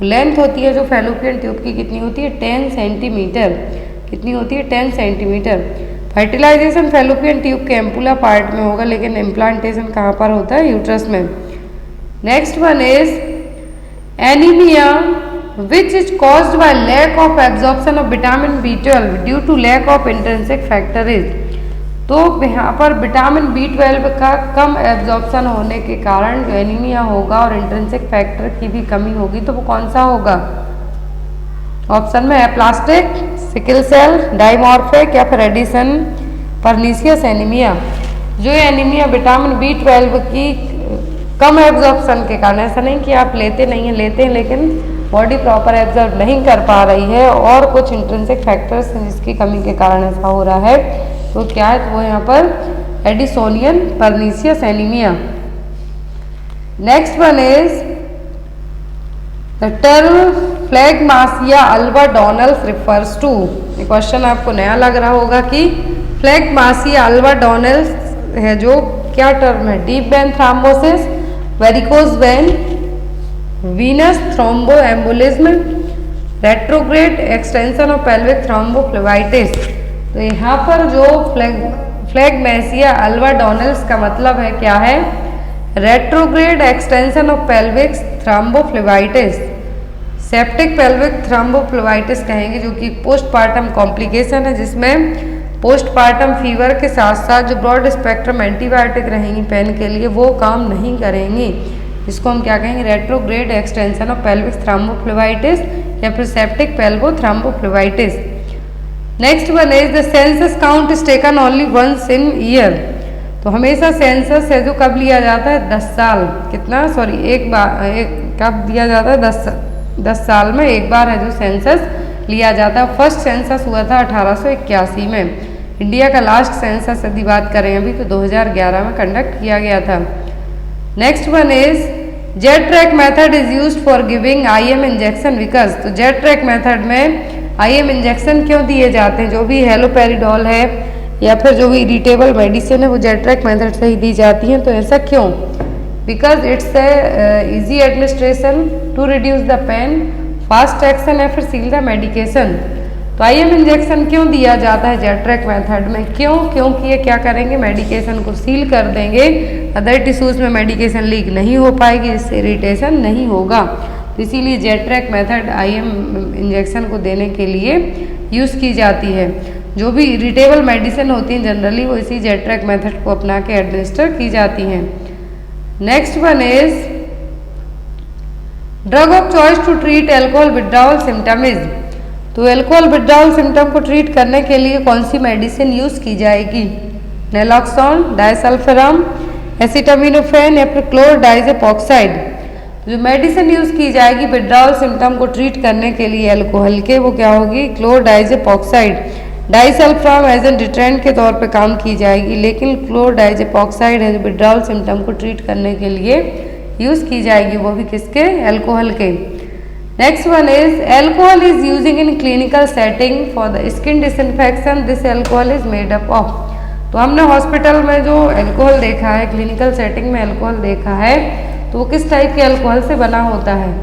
लेंथ होती है जो फैलोपियन ट्यूब की कितनी होती है? 10 सेंटीमीटर। कितनी होती है? 10 सेंटीमीटर। फर्टिलाइजेशन फैलोपियन ट्यूब के एम्पुला पार्ट में होगा, लेकिन इम्प्लांटेशन कहाँ पर होता है? यूट्रस में। Next one is anaemia which is caused by lack of absorption of vitamin B12 due to lack of intrinsic factor is? तो यहाँ पर विटामिन B12 का कम एब्जॉर्प्शन होने के कारण जो एनीमिया होगा और इंट्रिंसिक फैक्टर की भी कमी होगी, तो वो कौन सा होगा? ऑप्शन में है प्लास्टिक, सिकल सेल, डाइमॉर्फिक या फिर एडिसन परनीसियस एनीमिया। जो एनीमिया विटामिन B12 की कम एब्जॉर्प्शन के कारण, ऐसा नहीं कि आप लेते नहीं हैं, लेते हैं लेकिन बॉडी प्रॉपर एब्जॉर्ब नहीं कर पा रही है और कुछ इंट्रिंसिक फैक्टर्स जिसकी कमी के कारण ऐसा हो रहा है, तो क्या है? तो वो यहाँ पर Addisonian pernicious anaemia. Next one is the term phlegmasia alba dolens refers to? ये क्वेश्चन आपको नया लग रहा होगा कि फ्लेगमासिया अल्वा डोनल्स है जो क्या टर्म है? Deep vein thrombosis, varicose vein, Venus thrombo embolism, retrograde extension of pelvic thrombophlebitis. तो यहाँ पर जो फ्लेगमेसिया अल्वा डोनल्स का मतलब है क्या है? Retrograde extension of pelvic thrombophlebitis, septic pelvic thrombophlebitis कहेंगे, जो कि पोस्टपार्टम कॉम्प्लिकेशन है, जिसमें पोस्टपार्टम फीवर के साथ साथ जो ब्रॉड स्पेक्ट्रम एंटीबायोटिक रहेंगी पेन के लिए वो काम नहीं करेंगी। इसको हम क्या कहेंगे? Retrograde extension of pelvic thrombophlebitis या फिर septic pelvic thrombophlebitis. Next one is the census count is taken only once in year? तो हमेशा सेंसस है जो कब लिया जाता है? 10 साल। कितना? सॉरी, एक बार कब लिया जाता है? 10 साल में एक बार है जो सेंसस लिया जाता है। फर्स्ट सेंसस हुआ था 1881 में। इंडिया का लास्ट सेंसस यदि बात करें अभी तो 2011 में कंडक्ट किया गया था। Next one is jet track method is used for giving IM injection because? तो जेट ट्रैक मेथड में IM इंजेक्शन क्यों दिए जाते हैं? जो भी हेलोपेरिडोल है या फिर जो भी इरिटेबल मेडिसिन है वो जेट ट्रैक मेथड से ही दी जाती हैं, तो ऐसा क्यों? Because it's easy administration, to reduce the pain, fast action या फिर सील द मेडिकेशन। तो IM इंजेक्शन क्यों दिया जाता है जेट्रैक मेथड में? क्यों? क्योंकि ये क्या करेंगे, मेडिकेशन को सील कर देंगे, अदर टिश्यूज में मेडिकेशन लीक नहीं हो पाएगी, इससे इरिटेशन नहीं होगा। तो इसीलिए जेट्रैक मेथड IM इंजेक्शन को देने के लिए यूज़ की जाती है। जो भी इरिटेबल मेडिसिन होती हैं जनरली वो इसी जेट्रैक मेथड को अपना के एडमिनिस्टर की जाती हैं। Next one is drug of choice to treat alcohol withdrawal symptom is. तो एल्कोहल विड्रॉवल सिम्टम को ट्रीट करने के लिए कौन सी मेडिसिन यूज़ की जाएगी? नेलॉक्सोन, डायसल्फिरम, एसिटामिनोफेन या फिर क्लोरडाइजेपॉक्साइड। जो मेडिसिन यूज़ की जाएगी विड्रॉवल सिम्टम को ट्रीट करने के लिए एल्कोहल के, वो क्या होगी? क्लोरडाइजेपॉक्साइड। डाइसल्फाम एज एन डिट्रेंट के तौर पे काम की जाएगी, लेकिन क्लोरडाइजेपॉक्साइड है जो विड्रॉवल सिम्टम को ट्रीट करने के लिए यूज़ की जाएगी, वो भी किसके? एल्कोहल के। Next one is alcohol is using in clinical setting for the skin disinfection, this alcohol is made up of. तो हमने हॉस्पिटल में जो एल्कोहल देखा है, क्लिनिकल सेटिंग में एल्कोहल देखा है, तो वो किस टाइप के एल्कोहल से बना होता है?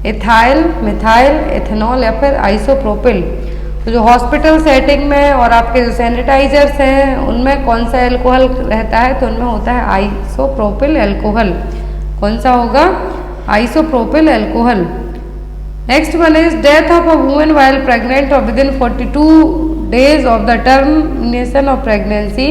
एथाइल, मिथाइल, एथेनॉल या फिर आइसोप्रोपिल। तो जो हॉस्पिटल सेटिंग में और आपके जो सैनिटाइजर्स हैं उनमें कौन सा एल्कोहल रहता है? तो उनमें होता है आइसोप्रोपिल एल्कोहल। कौन सा होगा? Isopropyl alcohol. Next one is death of a woman while pregnant और within 42 days of the termination of pregnancy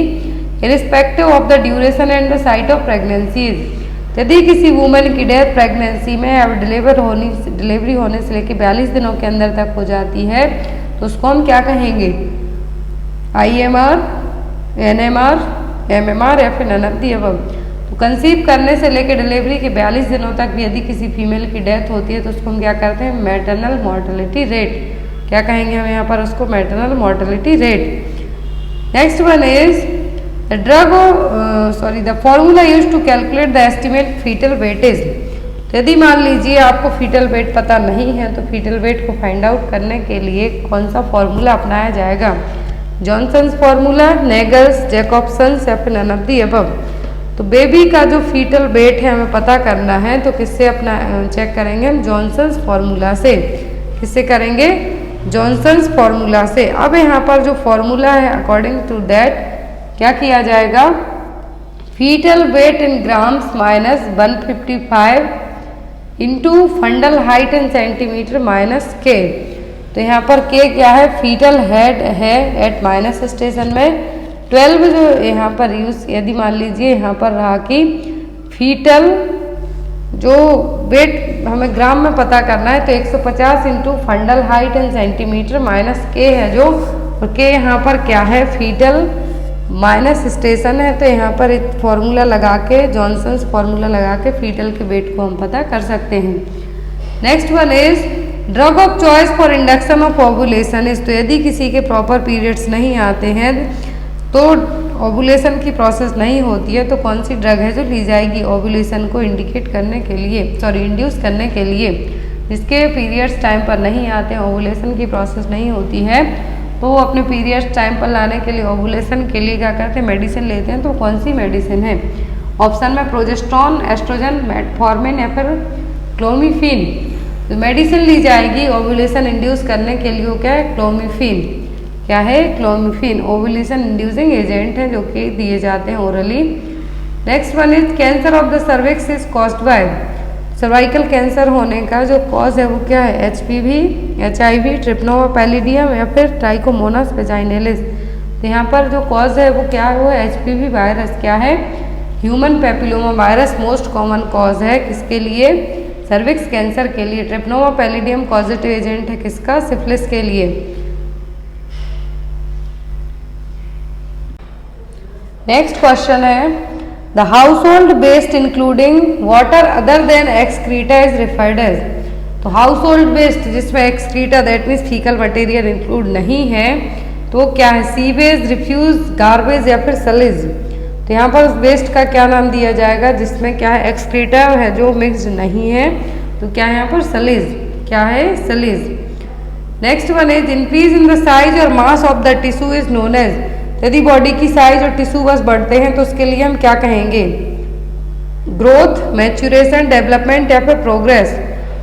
irrespective of the duration and the site of pregnancies. यदि किसी वुमेन की डेथ प्रेगनेंसी में अब डिलीवरी होने से लेकर 42 दिनों के अंदर तक हो जाती है तो उसको हम क्या कहेंगे? IMR, NMR, MMR या फिर नन ऑफ द अबव। तो कंसीव करने से लेकर डिलीवरी के 42 दिनों तक भी यदि किसी फीमेल की डेथ होती है तो उसको हम क्या करते हैं? Maternal mortality rate. क्या कहेंगे हम यहाँ पर उसको? Maternal mortality rate. Next one is the formula use to calculate the estimate fetal weight is. तो यदि मान लीजिए आपको फीटल वेट पता नहीं है तो फीटल वेट को फाइंड आउट करने के लिए कौन सा फॉर्मूला अपनाया जाएगा? जॉनसन्स फॉर्मूला, नेगल्स, जैकॉब्सन्स या फिर नन ऑफ द अबव। तो बेबी का जो फीटल वेट है हमें पता करना है तो किससे अपना चेक करेंगे हम? जॉनसन्स फॉर्मूला से। किससे करेंगे? जॉनसन्स फॉर्मूला से। अब यहाँ पर जो फॉर्मूला है अकॉर्डिंग टू दैट क्या किया जाएगा? Fetal weight in grams minus 155 into fundal height in centimetre minus K. तो यहाँ पर के क्या है? फीटल हेड है एट माइनस स्टेशन में 12 जो यहाँ पर यूज, यदि मान लीजिए यहाँ पर रहा कि फीटल जो वेट हमें ग्राम में पता करना है तो 150 into fundal height in centimetre minus के है जो, और के यहाँ पर क्या है? फीटल माइनस स्टेशन है। तो यहाँ पर एक फॉर्मूला लगा के, जॉनसन्स फॉर्मूला लगा के फीटल के वेट को हम पता कर सकते हैं। Next one is drug of choice for induction of ovulation is. तो यदि किसी के प्रॉपर पीरियड्स नहीं आते हैं तो ओवुलेशन की प्रोसेस नहीं होती है तो कौन सी ड्रग है जो ली जाएगी ओवुलेशन को इंडिकेट करने के लिए, इंड्यूस करने के लिए? जिसके पीरियड्स टाइम पर नहीं आते हैं, ओवुलेशन की प्रोसेस नहीं होती है, तो वो अपने पीरियड्स टाइम पर लाने के लिए, ओवुलेशन के लिए क्या करते हैं? मेडिसिन लेते हैं। तो कौन सी मेडिसिन है? ऑप्शन में प्रोजेस्ट्रॉन, एस्ट्रोजन, मेटफॉर्मिन या फिर क्लोमिफिन। तो मेडिसिन ली जाएगी ओवुलेशन इंड्यूस करने के लिए, वो क्या है? क्लोमिफिन। क्या है? क्लोमिफिन ओवुलेशन इंड्यूसिंग एजेंट है जो कि दिए जाते हैं orally. Next one is cancer of the cervix is caused by. Cervical cancer होने का जो कॉज है वो क्या है? HPV, HIV, ट्रिप्नोमा पैलिडियम या फिर ट्राइकोमोनास वेजाइनलिस। तो यहाँ पर जो कॉज है वो क्या है? वो HPV वायरस। क्या है? Human papilloma virus most common cause है किसके लिए? सर्विक्स कैंसर के लिए। ट्रिप्नोमा पैलिडियम कॉजेटिव एजेंट है किसका? सिफिलिस के लिए। Next question is the household waste including water other than excreta is referred as. तो हाउस होल्ड वेस्ट जिसमें excreta that means faecal material include नहीं है तो क्या है? सीवेज, रिफ्यूज, गार्बेज या फिर सलीज। तो यहाँ पर उस वेस्ट का क्या नाम दिया जाएगा जिसमें क्या है? एक्सक्रीटा है जो मिक्स्ड नहीं है, तो क्या है यहाँ पर? सलीज। क्या है? सलीज। Next one is increase in the size और mass of the tissue is known as. यदि बॉडी की साइज और टिश्यू बस बढ़ते हैं तो उसके लिए हम क्या कहेंगे? ग्रोथ, मैच्यूरेशन, डेवलपमेंट या फिर प्रोग्रेस,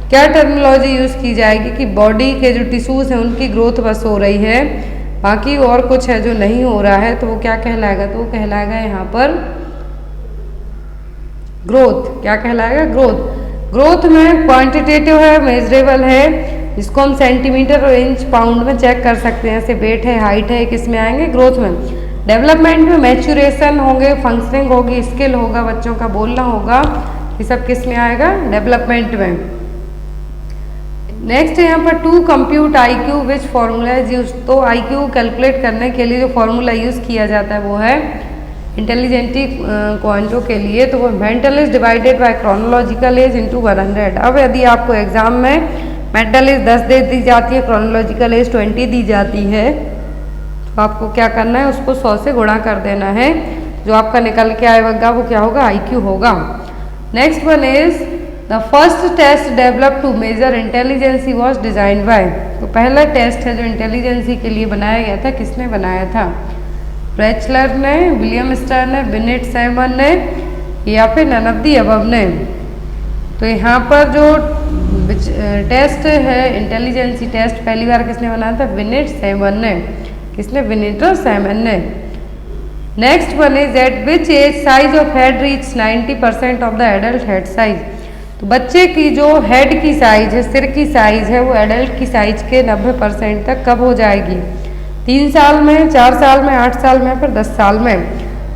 क्या टर्मिनोलॉजी यूज़ की जाएगी कि बॉडी के जो टिश्यूज़ हैं उनकी ग्रोथ बस हो रही है, बाकी और कुछ है जो नहीं हो रहा है, तो वो क्या कहलाएगा, तो वो कहलाएगा यहाँ पर ग्रोथ। क्या कहलाएगा, ग्रोथ। ग्रोथ में क्वांटिटेटिव है, मेजरेबल है, जिसको हम सेंटीमीटर और इंच पाउंड में चेक कर सकते हैं, जैसे वेट है, हाइट है, किस में आएंगे, ग्रोथ में। डेवलपमेंट में मैच्यूरेशन होंगे, फंक्शनिंग होगी, स्किल होगा, बच्चों का बोलना होगा, ये सब किस में आएगा, डेवलपमेंट में। नेक्स्ट है यहाँ पर to compute IQ which formula is use, तो IQ कैलकुलेट करने के लिए जो फॉर्मूला यूज़ किया जाता है वो है इंटेलिजेंटी क्वांटो के लिए, तो वो mental as divided by chronological age into 100। अब यदि आपको एग्जाम में मेंटल एज 10 दे दी जाती है, क्रोनोलॉजिकल एज 20 दी जाती है, तो आपको क्या करना है, उसको 100 से गुणा कर देना है, जो आपका निकल के आएगा वो क्या होगा, IQ होगा। Next one is the first test develop to measure intelligence was design by, तो पहला टेस्ट है जो इंटेलिजेंसी के लिए बनाया गया था, किसने बनाया था, ब्रेचलर ने, विलियम स्टर ने, बिनेट सैमन ने, या फिर नन ऑफ द अबव ने। तो यहाँ पर जो टेस्ट है इंटेलिजेंसी टेस्ट पहली बार किसने बनाया था, विनेट सैमन ने, किसने, विनेट और सैमन ने। Next one is at which age size of head reach 90% of the adult head size, तो बच्चे की जो हेड की साइज है, सिर की साइज है, वो एडल्ट की साइज के 90% तक कब हो जाएगी, 3 साल में, 4 साल में, 8 साल में, फिर 10 साल में।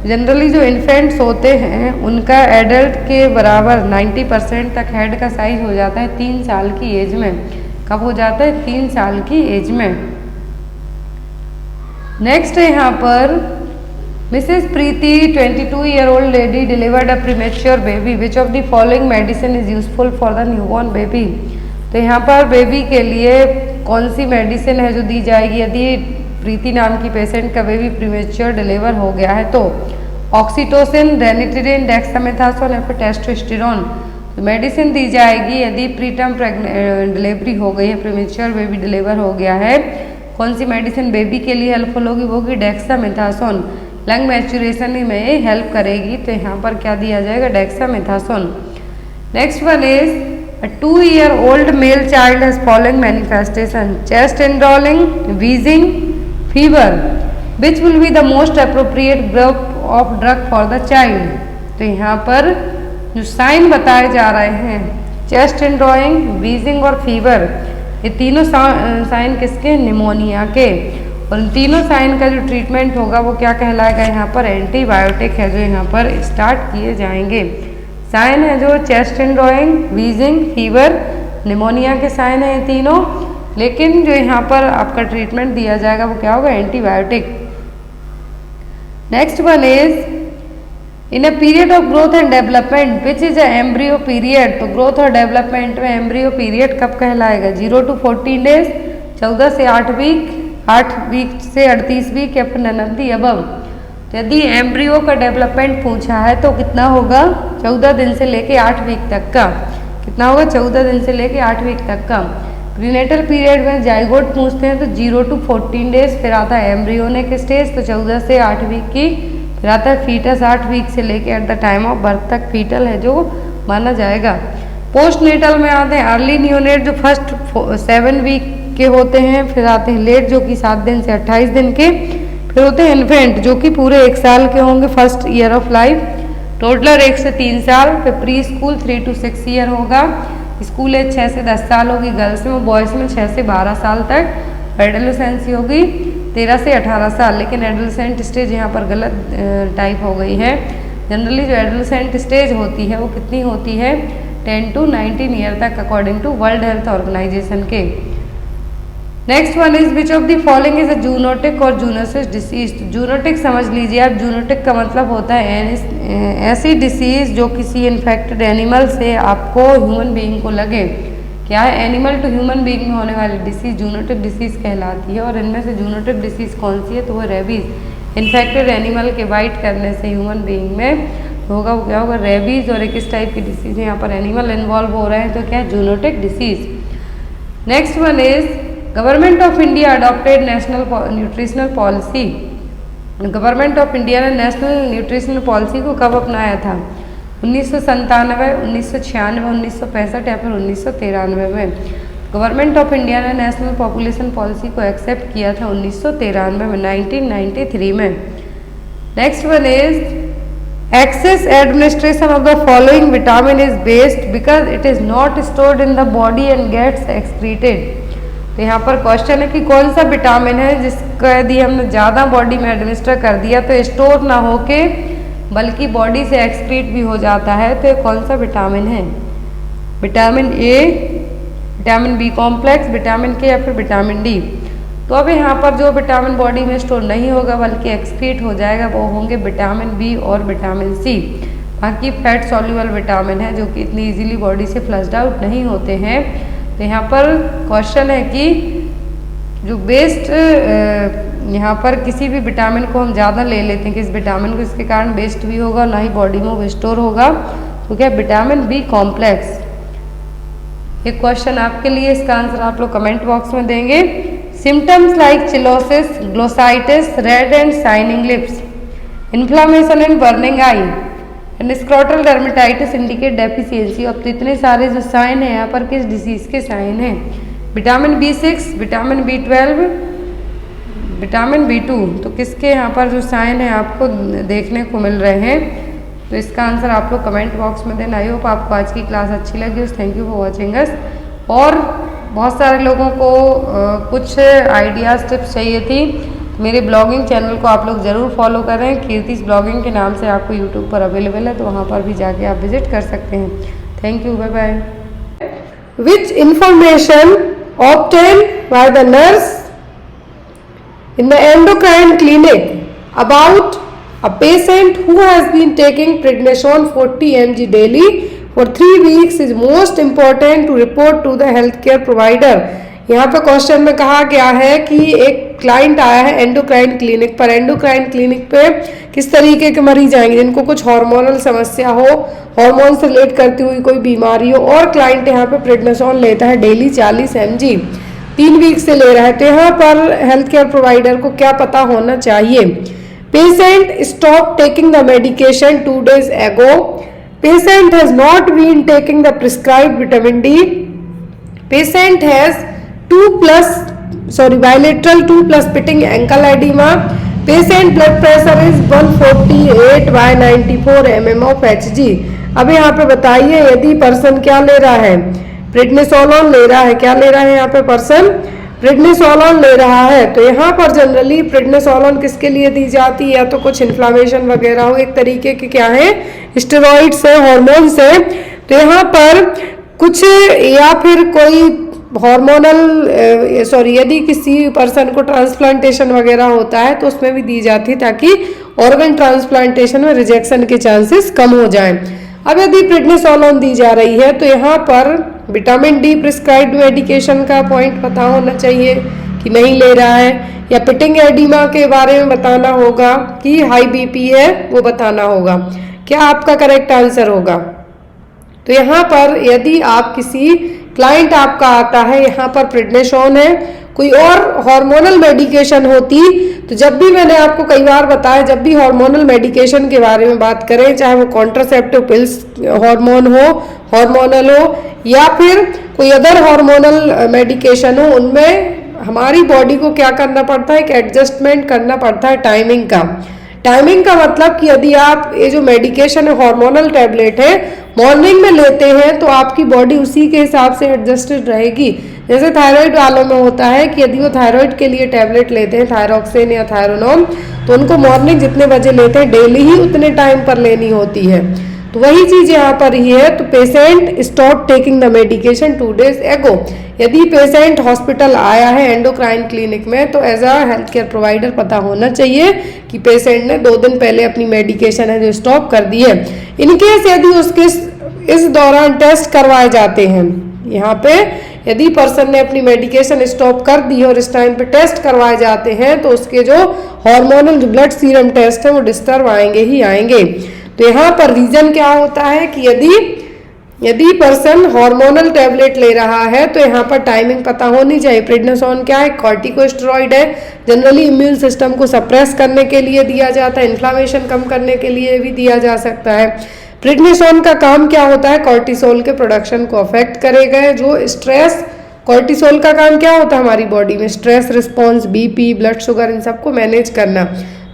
जनरली जो इन्फेंट्स होते हैं उनका एडल्ट के बराबर 90% तक हेड का साइज हो जाता है 3 साल की एज में। कब हो जाता है, 3 साल की एज में। नेक्स्ट है यहाँ पर Mrs. Preeti, 22-year-old lady, delivered a premature baby. Which of the following medicine is useful for the newborn baby? तो यहाँ पर बेबी के लिए कौन सी मेडिसिन है जो दी जाएगी यदि प्रीति नाम की पेशेंट का बेबी प्रीमेच्योर डिलीवर हो गया है, तो ऑक्सीटोसिन, रेनिटिडिन, डेक्सामेथासोन या फिर टेस्टोस्टेरोन मेडिसिन दी जाएगी यदि प्रीटर्म डिलीवरी हो गई है, प्रीमेच्योर बेबी डिलीवर हो गया है। कौन सी मेडिसिन बेबी के लिए हेल्पफुल होगी, वो होगी डेक्सामेथासोन, लंग मैच्यूरेशन में ये हेल्प करेगी, तो यहाँ पर क्या दिया जाएगा, dexamethasone. Next one is a 2-year-old male child has following manifestation: chest indrawling, wheezing, fever. Which will be the most appropriate group of drug for the child? तो यहाँ पर जो साइन बताए जा रहे हैं, चेस्ट इंड्रॉइंग, वीजिंग और फीवर, ये तीनों साइन किसके, निमोनिया के, और इन तीनों साइन का जो ट्रीटमेंट होगा वो क्या कहलाएगा, यहाँ पर एंटीबायोटिक है जो यहाँ पर स्टार्ट किए जाएंगे। साइन है जो चेस्ट इंड्रॉइंग, वीजिंग, फीवर, निमोनिया के साइन है ये तीनों, लेकिन जो यहाँ पर आपका ट्रीटमेंट दिया जाएगा वो क्या होगा, antibiotic. Next one is in a period of growth and development which is a embryo period, तो ग्रोथ और डेवलपमेंट में एम्ब्रियो पीरियड कब कहलाएगा, 0 to 14 डेज, 14 से 8 वीक, 8 वीक से 38 वीक, या फिर नन ऑफ द अबव। तो यदि एम्ब्रियो का डेवलपमेंट पूछा है तो कितना होगा, 14 दिन से लेके 8 वीक तक का, कितना होगा, 14 दिन से लेके 8 वीक तक का। प्रीनेटल पीरियड में जाइगोट पूछते हैं तो 0 to 14 डेज, फिर आता है एम्ब्रियोनिक स्टेज, तो 14 से 8 वीक की, फिर आता है फीटस 8 वीक से लेके at the time of birth तक फीटल है जो माना जाएगा। पोस्ट नेटल में आते हैं अर्ली न्यूनेट जो फर्स्ट 7 वीक के होते हैं, फिर आते हैं लेट जो कि 7 दिन से 28 दिन के, फिर होते हैं इन्फेंट जो कि पूरे 1 साल के होंगे, first year of life, toddler 1 से 3 साल, फिर प्री स्कूल 3 to 6 ईयर होगा, स्कूल एज 6 से 10 साल होगी गर्ल्स में, बॉयज़ में 6 से 12 साल तक, एडोलेसेंसी होगी 13 से 18 साल, लेकिन एडोलेसेंट स्टेज यहाँ पर गलत टाइप हो गई है। जनरली जो एडोलेसेंट स्टेज होती है वो कितनी होती है, 10 to 19 ईयर तक according to World Health Organization के। Next one is which of the following is a zoonotic और जूनोसिस डिसीज, जूनोटिक समझ लीजिए आप, जूनोटिक का मतलब होता है ऐसी डिसीज जो किसी इन्फेक्टेड एनिमल से आपको ह्यूमन बीइंग को लगे, क्या है, एनिमल टू ह्यूमन बीइंग में होने वाली डिसीज जूनोटिक डिसीज कहलाती है। और इनमें से जूनोटिक डिसीज कौन सी है, तो वो रेबीज, इन्फेक्टेड एनिमल के बाइट करने से ह्यूमन बीइंग में होगा, वो क्या होगा, रेबीज। और एक इस टाइप की डिसीज यहाँ पर एनिमल इन्वॉल्व हो रहे हैं, तो क्या है, zoonotic disease. Next one is government of India adopted national nutritional policy, government of India ने नेशनल न्यूट्रिशनल पॉलिसी को कब अपनाया था, 1997, 1996, 1965 या फिर 1993 में। गवर्नमेंट ऑफ इंडिया ने नेशनल पॉपुलेशन पॉलिसी को एक्सेप्ट किया था 1993 में, 1993 में। Next one is excess administration of the following vitamin is based because it is not stored in the body and gets excreted. तो यहाँ पर क्वेश्चन है कि कौन सा विटामिन है जिसका यदि हमने ज़्यादा बॉडी में एडमिनिस्टर कर दिया तो स्टोर ना होके बल्कि बॉडी से एक्सक्रीट भी हो जाता है। तो ये कौन सा विटामिन है? Vitamin A, vitamin B complex, vitamin K या फिर विटामिन डी। तो अब यहाँ पर जो विटामिन बॉडी में स्टोर नहीं होगा बल्कि एक्सक्रीट हो जाएगा वो होंगे विटामिन बी और विटामिन सी। बाकी फैट सॉल्युबल विटामिन है जो कि इतनी इजीली बॉडी से फ्लश्ड आउट नहीं होते हैं। तो यहाँ पर क्वेश्चन है कि जो वेस्ट यहाँ पर किसी भी विटामिन को हम ज़्यादा ले लेते हैं, किस विटामिन को, इसके कारण वेस्ट भी होगा ना ही बॉडी में वो स्टोर होगा। तो क्या विटामिन बी कॉम्प्लेक्स। ये क्वेश्चन आपके लिए, इसका आंसर आप लोग कमेंट बॉक्स में देंगे। Symptoms like cheilosis, glossitis, red and shining lips, inflammation and burning I and scrotal dermatitis indicate deficiency. अब तो इतने सारे जो साइन है यहाँ पर किस डिसीज के साइन हैं? Vitamin B6, vitamin B12, vitamin B2। तो किसके यहाँ पर जो साइन है आपको देखने को मिल रहे हैं? तो इसका आंसर आप लोग कमेंट बॉक्स में देना। आई होप आपको आज की क्लास अच्छी लगी। Thank you for watching us. और बहुत सारे लोगों को कुछ आइडियाज़ टिप्स चाहिए थी, मेरे ब्लॉगिंग चैनल को आप लोग ज़रूर फॉलो करें। कीर्तिस ब्लॉगिंग के नाम से आपको यूट्यूब पर अवेलेबल है, तो वहाँ पर भी जाके आप विजिट कर सकते हैं। Thank you, bye bye. Which information obtained by the nurse in the endocrine clinic about a patient who has been taking prednisone 40 mg daily for 3 weeks is most important to report to the healthcare provider। यहाँ पे क्वेश्चन में कहा गया है कि एक क्लाइंट आया है एंडोक्राइन क्लिनिक पर। एंडोक्राइन क्लिनिक पे किस तरीके के मरीज आएंगे? जिनको कुछ हार्मोनल समस्या हो, हार्मोन से रिलेट करती हुई कोई बीमारी हो, और क्लाइंट यहाँ पे प्रेडनिसोन लेता है डेली 40 mg 3 वीक से ले रहा है। तो यहाँ पर हेल्थ केयर प्रोवाइडर को क्या पता होना चाहिए? Patient stop taking the medication 2 days ago। Patient has not been taking the prescribed vitamin D. पेशेंट हैज bilateral 2+ pitting ankle edema। Patient blood pressure is 148/94 mm of Hg। अब यहाँ पे बताइए यदि पर्सन क्या ले रहा है? प्रेडनिसोलोन ले रहा है। क्या ले रहा है यहाँ पे पर्सन? प्रेडनिसोलोन ले रहा है। तो यहाँ पर जनरली प्रेडनिसोलोन किसके लिए दी जाती है? या तो कुछ इन्फ्लामेशन वगैरह हो, एक तरीके के क्या है स्टेरॉइड्स है, हॉर्मोन्स है। तो यहाँ पर कुछ या फिर कोई हार्मोनल यदि किसी पर्सन को ट्रांसप्लांटेशन वगैरह होता है तो उसमें भी दी जाती है ताकि ऑर्गन ट्रांसप्लांटेशन में रिजेक्शन के चांसेस कम हो जाएं। अब यदि प्रेडनिसोलोन दी जा रही है तो यहाँ पर विटामिन डी प्रिस्क्राइब्ड मेडिकेशन का पॉइंट पता होना चाहिए कि नहीं ले रहा है, या पिटिंग एडिमा के बारे में बताना होगा कि हाई बीपी है वो बताना होगा। क्या आपका करेक्ट आंसर होगा? तो यहाँ पर यदि आप किसी क्लाइंट आपका आता है, यहाँ पर प्रेडनिसोन है, कोई और हार्मोनल मेडिकेशन होती, तो जब भी मैंने आपको कई बार बताया, जब भी हार्मोनल मेडिकेशन के बारे में बात करें, चाहे वो कॉन्ट्रासेप्टिव पिल्स हार्मोन हो, हार्मोनल हो, या फिर कोई अदर हार्मोनल मेडिकेशन हो, उनमें हमारी बॉडी को क्या करना पड़ता है? एक एडजस्टमेंट करना पड़ता है टाइमिंग का। टाइमिंग का मतलब कि यदि आप ये जो मेडिकेशन है, हार्मोनल टैबलेट है, मॉर्निंग में लेते हैं तो आपकी बॉडी उसी के हिसाब से एडजस्टेड रहेगी। जैसे थायराइड वालों में होता है कि यदि वो थायराइड के लिए टैबलेट लेते हैं, थायरोक्सिन या थायरोनोम, तो उनको मॉर्निंग जितने बजे लेते हैं डेली ही उतने टाइम पर लेनी होती है। तो वही चीज यहाँ पर ही है। तो patient stop taking the medication 2 days ago। यदि पेशेंट हॉस्पिटल आया है एंडोक्राइन क्लिनिक में तो as a health care provider पता होना चाहिए कि पेशेंट ने 2 दिन पहले अपनी मेडिकेशन है जो स्टॉप कर दी है। इनकेस यदि उसके इस दौरान टेस्ट करवाए जाते हैं, यहाँ पे यदि पर्सन ने अपनी मेडिकेशन स्टॉप कर दी और इस टाइम पे टेस्ट करवाए जाते हैं तो उसके जो हार्मोनल जो ब्लड सीरम टेस्ट है वो डिस्टर्ब आएंगे ही आएंगे। तो यहाँ पर रीजन क्या होता है कि यदि पर्सन हार्मोनल टैबलेट ले रहा है तो यहाँ पर टाइमिंग पता होनी चाहिए। प्रेडनिसोन क्या है? कॉर्टिकोस्टेरॉइड है, जनरली इम्यून सिस्टम को सप्रेस करने के लिए दिया जाता है, इन्फ्लामेशन कम करने के लिए भी दिया जा सकता है। प्रेडनिसोन का काम क्या होता है, कॉर्टिसोल के प्रोडक्शन को अफेक्ट करेगा। जो स्ट्रेस, कॉर्टिसोल का काम क्या होता है हमारी बॉडी में, stress response, BP, blood sugar, इन सबको मैनेज करना।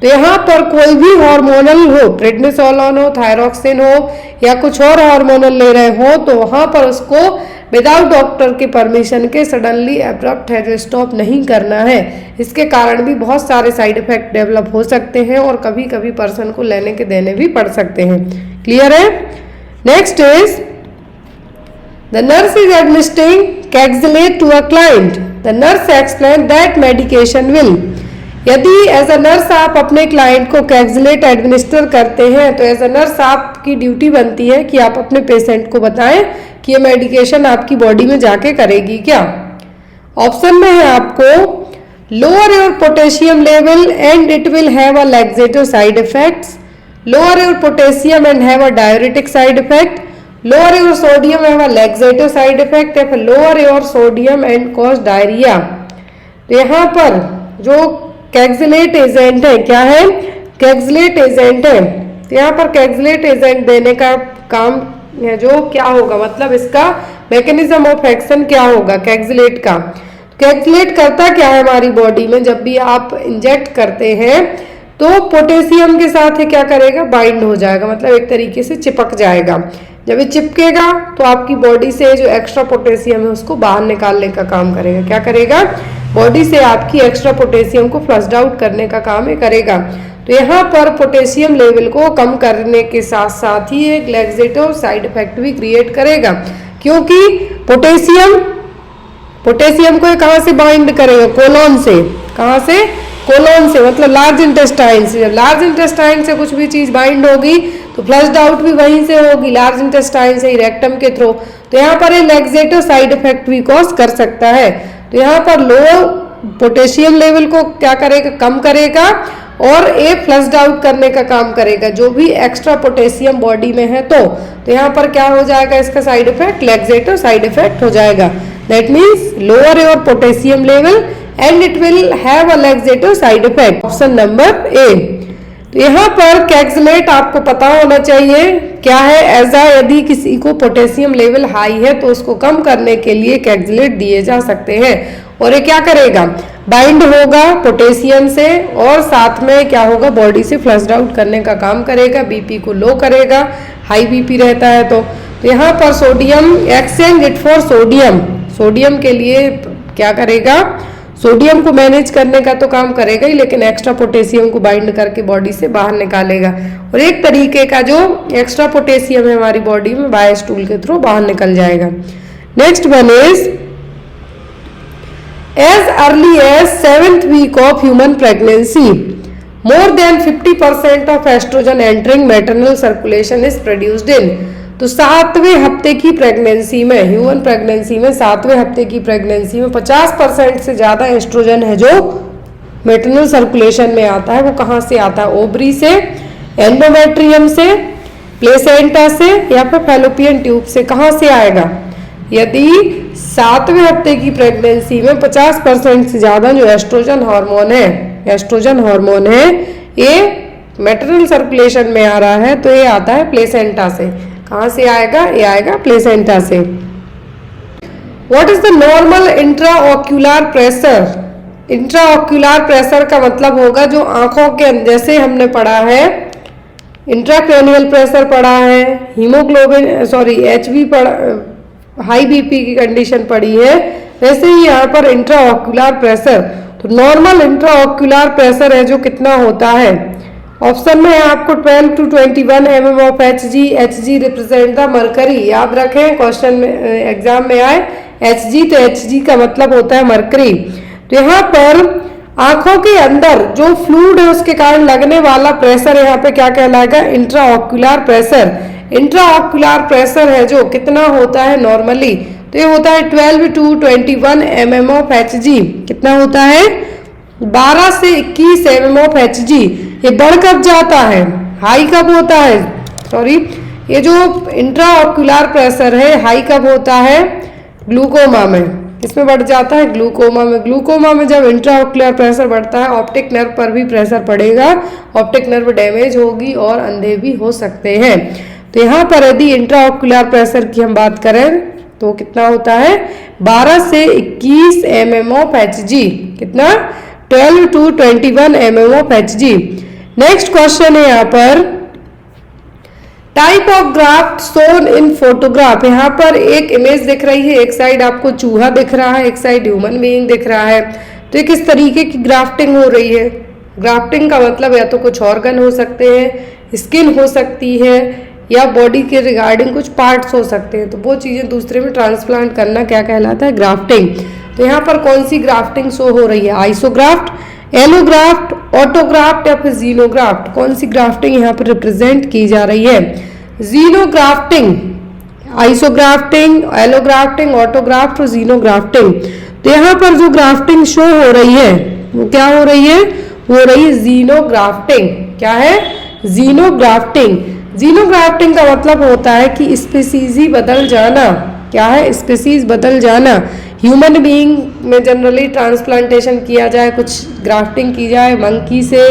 तो यहाँ पर कोई भी हार्मोनल हो, प्रेडनिसोलोन हो, थायरॉक्सिन हो या कुछ और हार्मोनल ले रहे हो, तो वहाँ पर उसको विदाउट डॉक्टर के परमिशन के सडनली एब्रप्ट है जो स्टॉप नहीं करना है। इसके कारण भी बहुत सारे साइड इफेक्ट डेवलप हो सकते हैं और कभी कभी पर्सन को लेने के देने भी पड़ सकते हैं। क्लियर है? Next is the nurse is administering Kayexalate to a client. The nurse explain that medication will. यदि एज अ नर्स आप अपने क्लाइंट को कैक्सिलेट एडमिनिस्टर करते हैं तो एज अ नर्स आपकी ड्यूटी बनती है कि आप अपने पेशेंट को बताएं कि ये मेडिकेशन आपकी बॉडी में जाके करेगी क्या। ऑप्शन में है आपको lower your potassium level and it will have a laxative side effects, lower your potassium and have a diuretic side effect, lower your sodium have a laxative side effect, या फिर lower your sodium and cause diarrhoea. तो यहाँ पर जो कैक्सिलेट एजेंट है, क्या है, कैक्सिलेट एजेंट है। तो यहाँ पर कैक्सिलेट एजेंट देने का काम है जो क्या होगा, मतलब इसका मैकेनिज्म ऑफ एक्शन क्या होगा कैक्सिलेट का। कैक्सिलेट करता क्या है हमारी बॉडी में, जब भी आप इंजेक्ट करते हैं तो पोटेशियम के साथ ये क्या करेगा, बाइंड हो जाएगा, मतलब एक तरीके से चिपक जाएगा। जब ये चिपकेगा तो आपकी बॉडी से जो एक्स्ट्रा पोटेशियम है उसको बाहर निकालने का काम करेगा। क्या करेगा, बॉडी से आपकी एक्स्ट्रा पोटेशियम को फ्लश्ड आउट करने का काम ये करेगा। तो यहाँ पर पोटेशियम लेवल को कम करने के साथ साथ ही एक लैक्सेटिव साइड इफेक्ट भी क्रिएट करेगा, क्योंकि पोटेशियम को कहाँ से बाइंड करेगा, कोलोन से। कहाँ से, कोलोन से, मतलब लार्ज इंटेस्टाइन से। जब लार्ज इंटेस्टाइन से कुछ भी चीज बाइंड होगी तो फ्लश्ड आउट भी वहीं से होगी, लार्ज इंटेस्टाइन से ही, रेक्टम के थ्रू। तो यहाँ पर ये लैक्सेटिव साइड इफेक्ट भी कॉज कर सकता है। तो यहाँ पर लो पोटेशियम लेवल को क्या करेगा, कम करेगा और ये फ्लश्ड आउट करने का काम करेगा जो भी एक्स्ट्रा पोटेशियम बॉडी में है। तो यहाँ पर क्या हो जाएगा, इसका side effect laxative side effect हो जाएगा। That means lower your potassium level and it will have a laxative side effect. Option number ए। तो यहाँ पर कैक्सिलेट आपको पता होना चाहिए क्या है, ऐसा यदि किसी को पोटेशियम लेवल हाई है तो उसको कम करने के लिए कैक्सिलेट दिए जा सकते हैं। और ये क्या करेगा, बाइंड होगा पोटेशियम से और साथ में क्या होगा, बॉडी से फ्लश्ड आउट करने का काम करेगा, बीपी को लो करेगा, हाई बीपी रहता है। तो यहाँ पर sodium exchange it for sodium, sodium के लिए क्या करेगा, सोडियम को मैनेज करने का तो काम करेगा ही, लेकिन एक्स्ट्रा पोटेशियम को बाइंड करके बॉडी से बाहर निकालेगा। और एक तरीके का जो एक्स्ट्रा पोटेशियम है हमारी बॉडी में बाय स्टूल के थ्रू बाहर निकल जाएगा। Next one is as early as 7th week of human pregnancy more than 50% of estrogen entering maternal circulation is produced in. तो 7वें हफ्ते की प्रेगनेंसी में, ह्यूमन प्रेगनेंसी में 7वें हफ्ते की प्रेगनेंसी में 50% से ज्यादा एस्ट्रोजन है जो मैटरनल सर्कुलेशन में आता है। वो कहाँ से आता है, ओवरी से, एंडोमेट्रियम से, प्लेसेंटा से या फिर फैलोपियन ट्यूब से। कहाँ से आएगा, यदि 7वें हफ्ते की प्रेगनेंसी में 50% से ज्यादा जो एस्ट्रोजन हार्मोन है, एस्ट्रोजन हार्मोन है, ये मैटरनल सर्कुलेशन में आ रहा है तो ये आता है प्लेसेंटा से। कहाँ से आएगा, ये आएगा प्लेसेंटा से। What is the normal intraocular pressure. Intraocular pressure का मतलब होगा जो आंखों के अंदर, जैसे हमने पढ़ा है इंट्राक्रैनियल प्रेशर पढ़ा है, हीमोग्लोबिन सॉरी HB पढ़ा, हाई बीपी की कंडीशन पढ़ी है, वैसे ही यहाँ पर इंट्राओक्यूलर प्रेशर। तो नॉर्मल इंट्राओक्यूलर प्रेशर है जो कितना होता है, ऑप्शन में है आपको 12 to 21 mm of Hg represent the mercury. याद रखें क्वेश्चन में एग्जाम में आए Hg, तो Hg का मतलब होता है मरकरी। तो यहाँ पर आंखों के अंदर जो फ्लूइड है उसके कारण लगने वाला प्रेशर यहाँ पे क्या कहलाएगा, इंट्राओक्यूलर प्रेशर। इंट्राओक्यूलर प्रेशर है जो कितना होता है नॉर्मली, तो ये होता है 12 to 21 mm ऑफ Hg। कितना होता है, 12 से 21 mm ऑफ Hg। ये बढ़ कब जाता है, हाई कब होता है, सॉरी ये जो इंट्राओक्यूलर प्रेशर है हाई कब होता है, ग्लूकोमा में। इसमें बढ़ जाता है ग्लूकोमा में। ग्लूकोमा में जब इंट्राओक्यूलर प्रेशर बढ़ता है ऑप्टिक नर्व पर भी प्रेशर पड़ेगा, ऑप्टिक नर्व डैमेज होगी और अंधे भी हो सकते हैं। तो यहाँ पर यदि इंट्राऑक्यूलर प्रेशर की हम बात करें तो कितना होता है 12 से 21 mm ऑफ Hg। कितना 12 to 21 mm of Hg। Next question है यहाँ पर type of graft shown in photograph. यहाँ पर एक इमेज दिख रही है, एक साइड आपको चूहा दिख रहा है, एक साइड ह्यूमन बीइंग दिख रहा है। तो ये किस तरीके की ग्राफ्टिंग हो रही है? ग्राफ्टिंग का मतलब या तो कुछ ऑर्गन हो सकते हैं, स्किन हो सकती है, या बॉडी के रिगार्डिंग कुछ पार्ट्स हो सकते हैं। तो वो चीज़ें दूसरे में ट्रांसप्लांट करना क्या कहलाता है? ग्राफ्टिंग। तो यहाँ पर कौन सी ग्राफ्टिंग शो हो रही है? आइसोग्राफ्ट, एलोग्राफ्ट, ऑटोग्राफ्ट या फिर जीनोग्राफ्ट? कौन सी ग्राफ्टिंग यहाँ पर रिप्रेजेंट की जा रही है? जीनोग्राफ्टिंग। आइसोग्राफ्टिंग, एलोग्राफ्टिंग, ऑटोग्राफ्ट और जीनोग्राफ्टिंग। तो यहाँ पर जो ग्राफ्टिंग शो हो रही है वो क्या हो रही है? हो रही है जीनोग्राफ्टिंग। क्या है? जीनोग्राफ्टिंग। जीनोग्राफ्टिंग का मतलब होता है कि स्पीसीज ही बदल जाना। क्या है? स्पीसीज बदल जाना। ह्यूमन बीइंग में जनरली ट्रांसप्लांटेशन किया जाए, कुछ ग्राफ्टिंग की जाए मंकी से,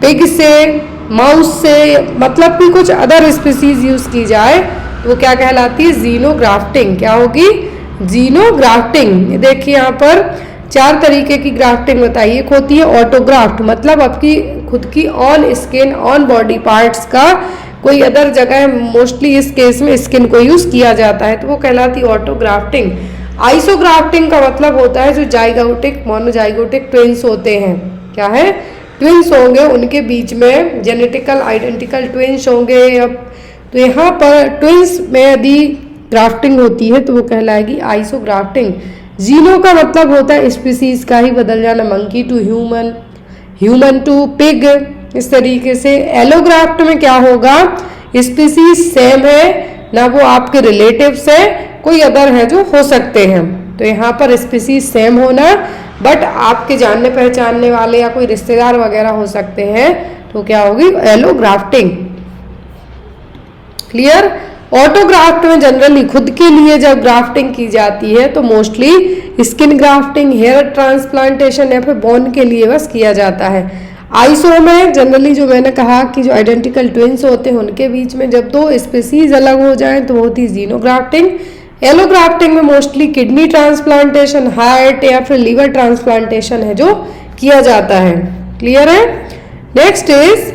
पिग से, माउस से, मतलब कि कुछ अदर स्पीसीज यूज की जाए तो वो क्या कहलाती है? जीनोग्राफ्टिंग। क्या होगी? जीनोग्राफ्टिंग। ये देखिए यहाँ पर 4 तरीके की ग्राफ्टिंग बताइए। एक होती है ऑटोग्राफ्ट, मतलब आपकी खुद की on skin, on body parts का कोई अदर जगह, मोस्टली इस केस में स्किन को यूज किया जाता है, तो वो कहलाती है ऑटोग्राफ्टिंग। आइसोग्राफ्टिंग का मतलब होता है जो जाइगोटिक, मोनोजाइगोटिक ट्विंस होते हैं। क्या है? ट्विंस होंगे, उनके बीच में जेनेटिकल आइडेंटिकल ट्विंस होंगे। अब तो यहाँ पर ट्विंस में यदि ग्राफ्टिंग होती है तो वो कहलाएगी आइसोग्राफ्टिंग। जीनो का मतलब होता है स्पीसीज का ही बदल जाना, monkey to human, human to pig, इस तरीके से। एलोग्राफ्ट में क्या होगा? स्पीसीज सेम है ना, वो आपके रिलेटिव्स है, कोई अदर है जो हो सकते हैं। तो यहाँ पर स्पीसीज सेम होना, बट आपके जानने पहचानने वाले या कोई रिश्तेदार वगैरह हो सकते हैं, तो क्या होगी? एलोग्राफ्टिंग। क्लियर? ऑटोग्राफ्ट में जनरली खुद के लिए जब ग्राफ्टिंग की जाती है तो mostly skin grafting, hair transplantation या फिर बोन के लिए बस किया जाता है। आइसो में जनरली जो मैंने कहा कि जो आइडेंटिकल ट्विंस होते हैं उनके बीच में जब 2 स्पीसीज अलग हो जाएं तो होती है जीनोग्राफ्टिंग। एलोग्राफ्टिंग में मोस्टली किडनी ट्रांसप्लांटेशन, हार्ट या फिर लीवर ट्रांसप्लांटेशन है जो किया जाता है। क्लियर है? Next is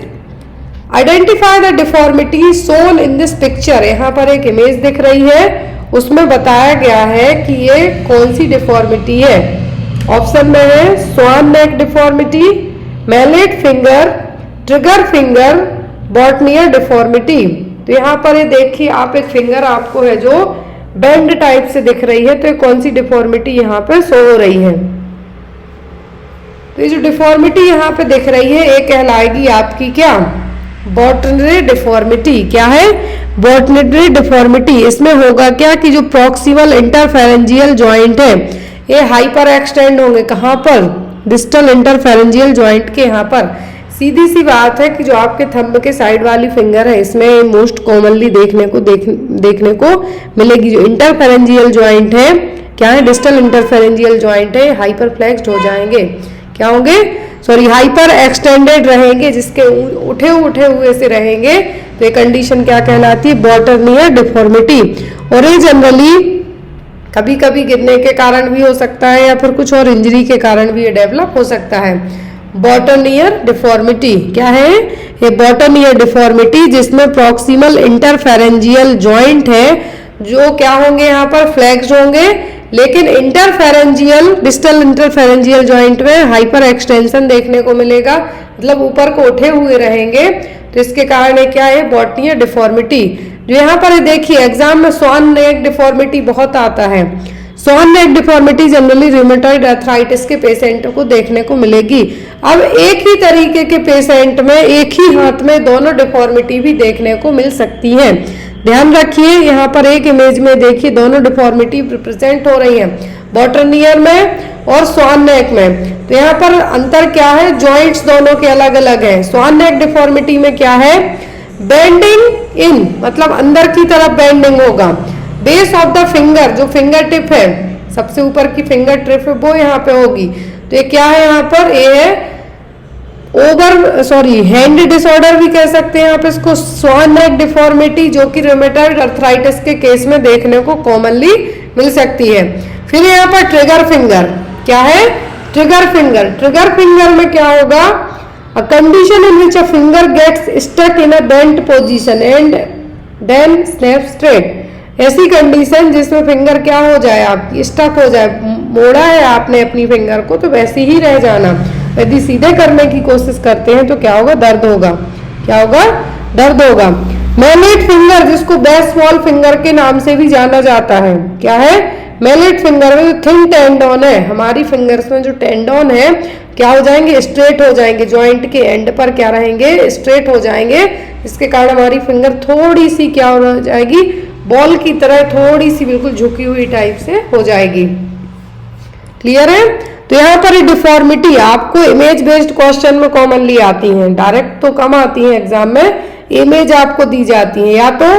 identify the deformity shown in this picture. यहाँ पर एक इमेज दिख रही है, उसमें बताया गया है कि ये कौन सी डिफॉर्मिटी है। ऑप्शन में है swan neck deformity, mallet finger, trigger finger, boutonniere deformity. तो यहाँ पर ये देखिए आप, एक फिंगर आपको है जो बेंड टाइप से दिख रही है, तो ये कौन सी डिफॉर्मिटी यहाँ पे शो हो रही है? तो ये जो डिफॉर्मिटी यहाँ पे दिख रही है ये कहलाएगी आपकी क्या? बॉटनरी डिफॉर्मिटी। क्या है? बॉटनरी डिफॉर्मिटी। इसमें होगा क्या कि जो प्रॉक्सिमल इंटरफेरेंजियल जॉइंट है ये हाइपर एक्सटेंड होंगे। कहाँ पर? डिस्टल इंटरफेरेंजियल जॉइंट के यहाँ पर। सीधी सी बात है कि जो आपके थंब के साइड वाली फिंगर है इसमें मोस्ट कॉमनली देखने को मिलेगी जो इंटरफेरेंजियल जॉइंट है। क्या है? डिस्टल इंटरफेरेंजियल जॉइंट है, हाइपरफ्लेक्स्ड हो जाएंगे। क्या होंगे? सॉरी, हाइपर एक्सटेंडेड रहेंगे, जिसके उठे हुए से रहेंगे, तो ये कंडीशन क्या कहलाती है? बॉटनियर डिफॉर्मिटी। और ये जनरली कभी कभी गिरने के कारण भी हो सकता है या फिर कुछ और इंजरी के कारण भी ये डेवलप हो सकता है। बॉटनियर डिफॉर्मिटी क्या है? ये बॉटनियर डिफॉर्मिटी जिसमें प्रॉक्सिमल इंटरफेरेंजियल जॉइंट है जो क्या होंगे? यहाँ पर फ्लेक्स्ड होंगे, लेकिन इंटरफेरेंजियल, डिस्टल इंटरफेरेंजियल जॉइंट में हाइपर एक्सटेंशन देखने को मिलेगा, मतलब ऊपर को उठे हुए रहेंगे। तो इसके कारण क्या है? बॉटनियर डिफॉर्मिटी। जो यहाँ पर देखिए एग्जाम में स्वान नेक डिफॉर्मिटी बहुत आता है। Swan neck deformity generally rheumatoid arthritis के पेशेंटों को देखने को मिलेगी। अब एक ही तरीके के पेशेंट में एक ही हाथ में दोनों डिफॉर्मिटी भी देखने को मिल सकती है। ध्यान रखिए, यहाँ पर एक इमेज में देखिए दोनों डिफॉर्मिटी रिप्रेजेंट हो रही हैं, बॉटनियर में और स्वान नेक में। तो यहाँ पर अंतर क्या है? जॉइंट्स दोनों के अलग अलग हैं। स्वान नेक डिफॉर्मिटी में क्या है? बेंडिंग इन, मतलब अंदर की तरफ बेंडिंग होगा। बेस ऑफ द फिंगर, जो फिंगर टिप है, सबसे ऊपर की फिंगर टिप है वो यहाँ पे होगी। तो ये क्या है? यहाँ पर ये है हैंड डिसऑर्डर भी कह सकते हैं आप इसको, स्वान नेक डिफॉर्मिटी जो कि रूमेटॉइड अर्थराइटिस के केस में देखने को कॉमनली मिल सकती है। फिर यहाँ पर ट्रिगर फिंगर, क्या है ट्रिगर फिंगर। ट्रिगर फिंगर में क्या होगा, a condition in which a finger gets stuck in a bent position and then snap straight. ऐसी कंडीशन जिसमें फिंगर क्या हो जाए, आपकी स्टक हो जाए, मोड़ा है आपने अपनी फिंगर को तो वैसे ही रह जाना। यदि सीधे करने की कोशिश करते हैं तो क्या होगा, दर्द होगा, क्या होगा, दर्द होगा। मैलेट फिंगर जिसको बेसबॉल फिंगर के नाम से भी जाना जाता है, क्या है मैलेट फिंगर में जो थिन टेंडोन है, हमारी फिंगर्स में जो टेंडोन है क्या हो जाएंगे, स्ट्रेट हो जाएंगे, जॉइंट के एंड पर क्या रहेंगे, स्ट्रेट हो जाएंगे। इसके कारण हमारी फिंगर थोड़ी सी क्या हो जाएगी, बॉल की तरह थोड़ी सी बिल्कुल झुकी हुई टाइप से हो जाएगी। क्लियर है। तो यहाँ पर डिफॉर्मिटी आपको इमेज बेस्ड क्वेश्चन में कॉमनली आती हैं, डायरेक्ट तो कम आती हैं एग्जाम में, इमेज आपको दी जाती है। या तो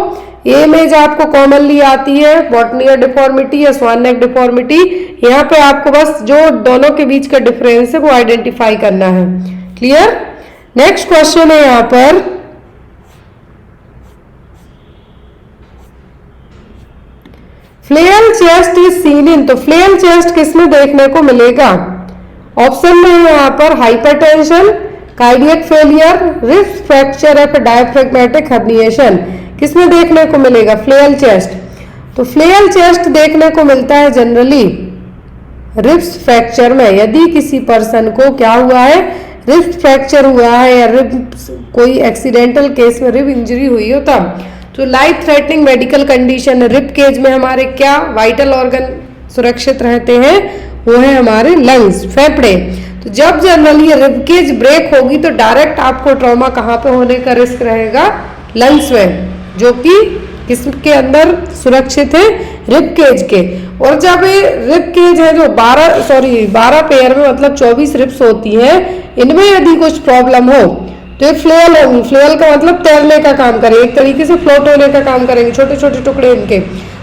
इमेज आपको कॉमनली आती है बॉटनियर डिफॉर्मिटी या स्वान नेक डिफॉर्मिटी, यहाँ पे आपको बस जो दोनों के बीच का डिफरेंस है वो आइडेंटिफाई करना है। क्लियर। नेक्स्ट क्वेश्चन है यहाँ पर, flail chest is seen in, तो फ्लेयर चेस्ट किसमें देखने को मिलेगा, ऑप्शन में है यहाँ पर hypertension, cardiac failure, wrist fracture या फिर डायफ्रेगमेटिक हर्निएशन। किसमें देखने को मिलेगा, फ्लेयर चेस्ट। तो फ्लेयर चेस्ट देखने को मिलता है जनरली रिब्स फ्रैक्चर में। यदि किसी पर्सन को क्या हुआ है, रिब्स फ्रैक्चर हुआ है या रिब्स कोई एक्सीडेंटल केस में रिब इंजरी हुई हो तब। तो life threatening medical condition, rib cage में हमारे क्या वाइटल ऑर्गन सुरक्षित रहते हैं, वो है हमारे लंग्स, फेफड़े। तो जब जनरली रिब केज ब्रेक होगी तो डायरेक्ट आपको ट्रॉमा कहाँ पे होने का रिस्क रहेगा, लंग्स में, जो कि किसके अंदर सुरक्षित है, रिब केज के। और जब रिब केज है जो 12 पेयर में मतलब 24 रिब्स होती हैं, इनमें यदि कुछ प्रॉब्लम हो तो ये फ्लेल होंगी। फ्लेल का मतलब तैरने का काम करेंगे, एक तरीके से फ्लोट होने का काम करेंगे, छोटे छोटे टुकड़े इनके।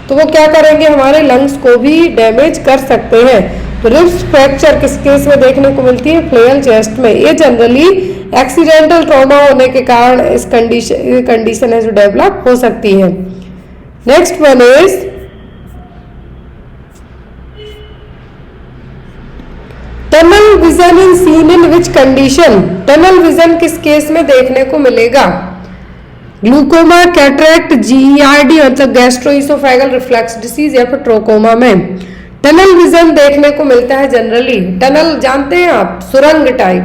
तो वो क्या करेंगे, हमारे लंग्स को भी डैमेज कर सकते हैं। तो रिब्स फ्रैक्चर किस केस में देखने को मिलती है, फ्लेयल चेस्ट में। ये जनरली एक्सीडेंटल ट्रॉमा होने के कारण इस कंडीशन है जो डेवलप हो सकती है। Next one is tunnel vision in seen in which condition. Tunnel vision किस केस में देखने को मिलेगा, ग्लूकोमा, कैटरेक्ट, जीईआरडी मतलब गैस्ट्रोइसोफेगल रिफ्लक्स डिसीज या फिर ट्रोकोमा में टनल विजन देखने को मिलता है जनरली। टनल जानते हैं आप, सुरंग टाइप,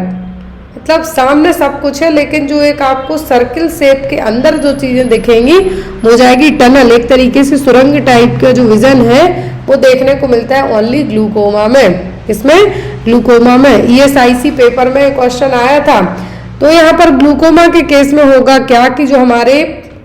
मतलब सामने सब कुछ है लेकिन जो एक आपको सर्किल शेप के अंदर जो चीजें दिखेंगी हो जाएगी टनल। एक तरीके से सुरंग टाइप का जो विजन है वो देखने को मिलता है ओनली ग्लूकोमा में। इसमें ग्लूकोमा में ईएसआईसी पेपर में क्वेश्चन आया था। तो यहाँ पर ग्लूकोमा के केस में होगा क्या कि जो हमारे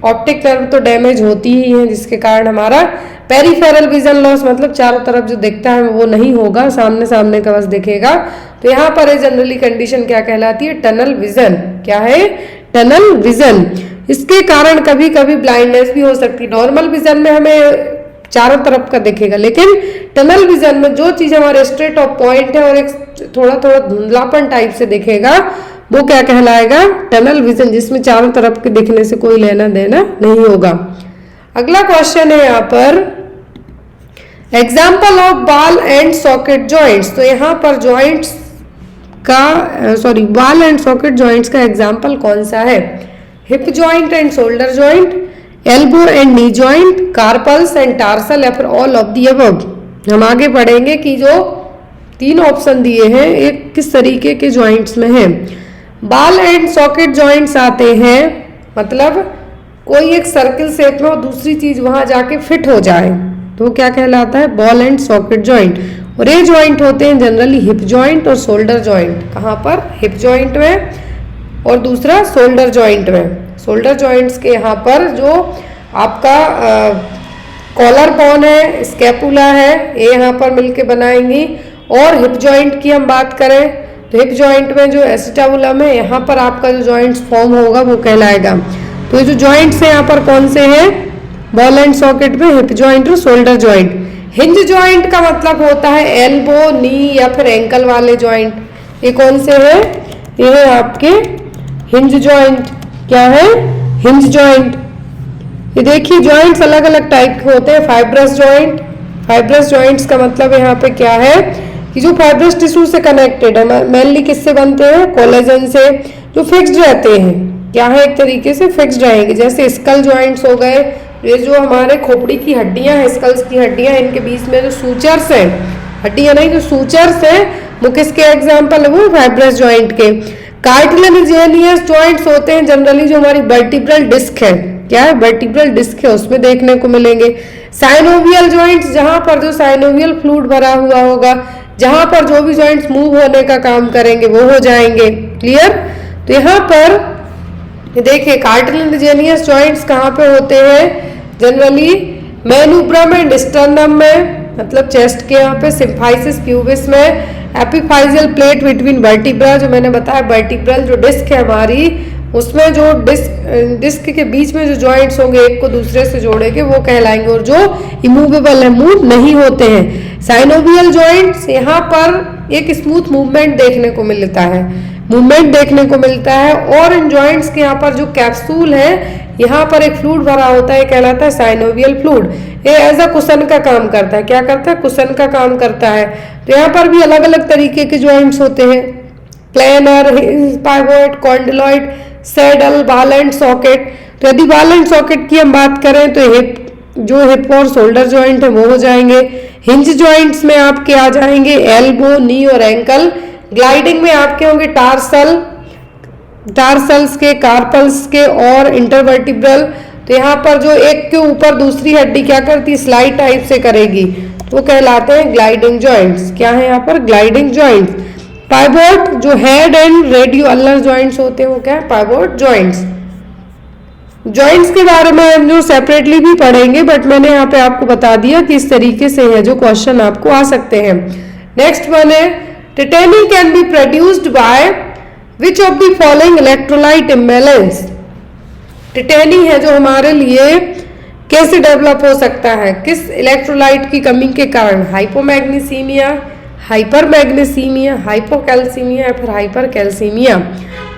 ऑप्टिक नर्व तो डैमेज होती ही है, जिसके कारण हमारा पेरिफेरल विजन लॉस मतलब चारों तरफ जो दिखता है वो नहीं होगा, सामने सामने का बस दिखेगा। तो यहाँ पर जनरली कंडीशन क्या कहलाती है, टनल विजन। क्या है, टनल विजन। इसके कारण कभी कभी ब्लाइंडनेस भी हो सकती है। नॉर्मल विजन में हमें चारों तरफ का दिखेगा, लेकिन टनल विजन में जो चीज हमारे स्ट्रेट ऑफ पॉइंट है और एक थोड़ा थोड़ा धुंधलापन टाइप से दिखेगा वो क्या कहलाएगा, टनल विजन, जिसमें चारों तरफ के दिखने से कोई लेना देना नहीं होगा। अगला क्वेश्चन है यहाँ पर example of ball and socket joints. तो यहाँ पर जॉइंट्स का बॉल एंड सॉकेट जॉइंट्स का एग्जाम्पल कौन सा है, hip joint and shoulder joint, elbow and knee joint, carpals and tarsal या फिर ऑल ऑफ दी अबव। हम आगे पढ़ेंगे कि जो तीन ऑप्शन दिए हैं एक किस तरीके के जॉइंट्स में है। बॉल एंड सॉकेट जॉइंट्स आते हैं मतलब कोई एक सर्किल शेप में और दूसरी चीज वहां जाके फिट हो जाए तो क्या कहलाता है, बॉल एंड सॉकेट जॉइंट। और ये जॉइंट होते हैं जनरली हिप जॉइंट और शोल्डर जॉइंट। कहाँ पर, हिप जॉइंट में और दूसरा शोल्डर जॉइंट में। शोल्डर जॉइंट्स के यहाँ पर जो आपका कॉलर बोन है, स्कैपुला है, ये यहाँ पर मिलके बनाएंगी। और हिप जॉइंट की हम बात करें तो हिप जॉइंट में जो एसिटाबुलम है यहाँ पर आपका जो जॉइंट्स फॉर्म होगा वो कहलाएगा। तो ये जो जॉइंट्स है यहाँ पर कौन से हैं, बॉल एंड सॉकेट में हिप जॉइंट और शोल्डर जॉइंट। हिंज जॉइंट का मतलब होता है एल्बो, नी या फिर एंकल वाले जॉइंट। ये कौन से हैं, ये है आपके हिंज जॉइंट। क्या है? Hinge joint. ये देखिए जॉइंट्स अलग अलग टाइप के होते हैं। फाइब्रस जॉइंट, फाइब्रस जॉइंट्स का मतलब यहाँ पे क्या है कि जो फाइब्रस टिश्यू से कनेक्टेड है, मेनली किससे बनते हैं? कोलेजन से, जो फिक्स्ड रहते हैं। क्या है? एक तरीके से फिक्स्ड रहेंगे। जैसे स्कल जॉइंट्स हो गए, ये जो हमारे खोपड़ी की हड्डियां हैं, स्कल्स की हड्डियां, इनके बीच में जो सूचर्स हैं, हड्डियां नहीं जो सूचर्स हैं, वो किसके एग्जाम्पल है? वो फाइब्रस जॉइंट के। कार्टिलेजिनियस जॉइंट्स होते हैं जनरली जो हमारी वर्टिब्रल डिस्क है। क्या है? वर्टिब्रल डिस्क है, उसमें देखने को मिलेंगे। साइनोवियल जॉइंट्स, जहां पर जो साइनोवियल फ्लूइड भरा हुआ होगा, जहां पर जो भी जॉइंट्स मूव होने का काम करेंगे वो हो जाएंगे। क्लियर? तो यहाँ पर देखिए कार्टिलेजिनियस जॉइंट्स कहाँ पे होते हैं? जनरली मेनुब्रम एंड स्टर्नम में, मतलब चेस्ट के यहाँ पे, सिम्फाइसिस प्यूबिस में, एपिफाइजियल प्लेट बिटवीन वर्टिब्रा, जो मैंने बताया वर्टिब्रल जो डिस्क है हमारी, उसमें जो डिस्क के बीच में जो जॉइंट्स होंगे एक को दूसरे से जोड़ेंगे वो कहलाएंगे, और जो इमूवेबल है, मूव नहीं होते हैं। साइनोवियल जॉइंट्स, यहाँ पर एक स्मूथ मूवमेंट देखने को मिलता है, मूवमेंट देखने को मिलता है। और इन जॉइंट्स के यहाँ पर जो कैप्सूल है, यहाँ पर एक फ्लूइड भरा होता है, कहलाता है साइनोवियल फ्लूइड। ये एज अ कुशन का काम करता है। क्या करता है? कुशन का काम करता है। तो यहाँ पर भी अलग अलग तरीके के जॉइंट्स होते हैं, planar, pivot, condyloid, saddle, ball and socket. तो यदि बॉल एंड सॉकेट की हम बात करें तो हिप और शोल्डर जॉइंट है वो हो जाएंगे। हिंज जॉइंट्स में आपके आ जाएंगे एल्बो, नी और एंकल। ग्लाइडिंग में आपके होंगे टार्सल्स के, कार्पल्स के और इंटरवर्टिब्रल। तो यहाँ पर जो एक के ऊपर दूसरी हड्डी क्या करती है? स्लाइड टाइप से करेगी, तो वो कहलाते हैं ग्लाइडिंग जॉइंट्स। क्या है यहाँ पर? Gliding joints. पाइवोट, जो हेड एंड रेडियोअलर जॉइंट्स होते हैं वो क्या है? Pivot joints. जॉइंट्स के बारे में हम जो सेपरेटली भी पढ़ेंगे, बट मैंने यहाँ पे आपको बता दिया कि इस तरीके से है जो क्वेश्चन आपको आ सकते हैं। नेक्स्ट वन है tetany can be produced by which of the following electrolyte imbalance. Tetany है जो हमारे लिए कैसे डेवलप हो सकता है? किस इलेक्ट्रोलाइट की कमी के कारण? हाइपोमैग्नीसीमिया, हाइपरमैग्नीसीमिया, हाइपोकैल्सीमिया या फिर हाइपरकैल्सीमिया।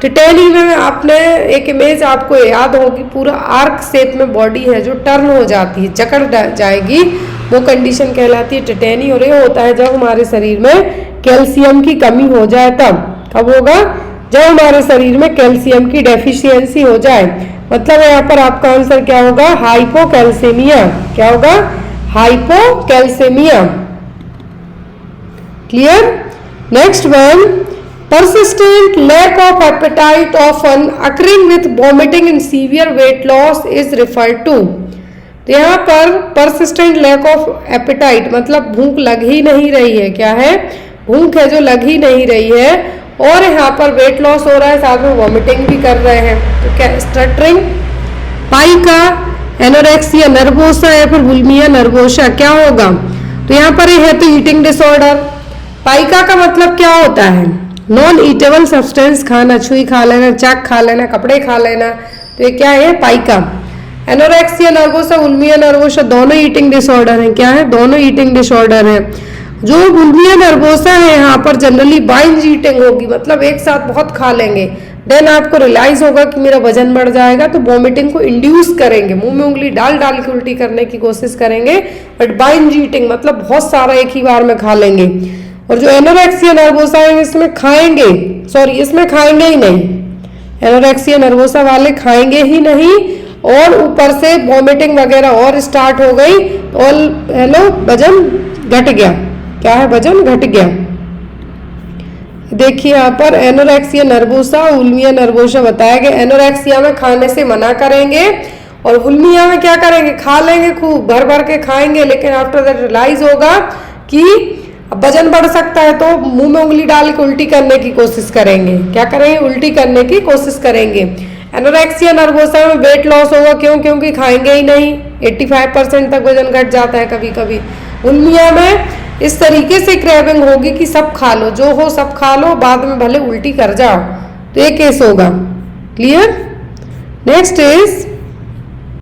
टिटेनी में आपने एक इमेज आपको याद होगी, पूरा आर्क शेप में बॉडी है जो टर्न हो जाती है, जकड़ जाएगी, वो कंडीशन कहलाती है टिटेनी। और ये होता है जब हमारे शरीर में कैल्शियम की कमी हो जाए तब। कब होगा? जब हमारे शरीर में कैल्शियम की डेफिशिएंसी हो जाए। मतलब यहाँ पर आपका आंसर क्या होगा? हाइपोकैल्सीमिया। क्या होगा? Hypocalcaemia. Clear? Next one, persistent lack of appetite often occurring with vomiting and severe weight loss is referred to। तो यहाँ पर persistent lack of appetite मतलब भूख लग ही नहीं रही है। क्या है? भूख है जो लग ही नहीं रही है, और यहाँ पर वेट लॉस हो रहा है, साथ में वॉमिटिंग भी कर रहे हैं। तो क्या? स्टटरिंग, पाइका, एनोरेक्सिया नर्वोसा या फिर बुलिमिया नर्वोसा क्या होगा? तो यहाँ पर है तो ईटिंग डिसऑर्डर। पाइका का मतलब क्या होता है? नॉन ईटेबल सब्सटेंस खाना, छुई खा लेना, चाक खा लेना, कपड़े खा लेना, तो ये क्या है? Pica. Anorexia nervosa, bulimia nervosa दोनों ईटिंग डिसऑर्डर हैं। क्या है? दोनों ईटिंग डिसऑर्डर है। जो बुलिमिया नर्वोसा है यहाँ पर जनरली बाइंज ईटिंग होगी, मतलब एक साथ बहुत खा लेंगे, देन आपको रियलाइज होगा कि मेरा वजन बढ़ जाएगा, तो वॉमिटिंग को इंड्यूस करेंगे, मुंह में उंगली डाल डाल के उल्टी करने की कोशिश करेंगे। बट बाइंज ईटिंग मतलब बहुत सारा एक ही बार में खा लेंगे। और जो एनोरेक्सिया नर्वोसा है इसमें खाएंगे, इसमें खाएंगे ही नहीं, एनोरेक्सिया नर्वोसा वाले खाएंगे ही नहीं, और ऊपर से वॉमिटिंग वगैरह और स्टार्ट हो गई, और हेलो वजन घट गया। क्या है? वजन घट गया। देखिए यहाँ पर एनोरेक्सिया नर्वोसा, बुलिमिया नर्वोसा बताया गया। एनोरेक्सिया में खाने से मना करेंगे, और बुलिमिया में क्या करेंगे? खा लेंगे, खूब भर भर के खाएंगे, लेकिन आफ्टर दैट रियलाइज होगा कि अब वजन बढ़ सकता है, तो मुंह में उंगली डाल के उल्टी करने की कोशिश करेंगे। क्या करेंगे? उल्टी करने की कोशिश करेंगे। एनोरेक्सिया नर्वोसा में वेट लॉस होगा, क्यों? क्योंकि खाएंगे ही नहीं, 85% तक वजन घट जाता है कभी कभी। बुलिमिया में इस तरीके से क्रेविंग होगी कि सब खा लो, जो हो सब खा लो, बाद में भले उल्टी कर जाओ, तो ये केस होगा। क्लियर? Next is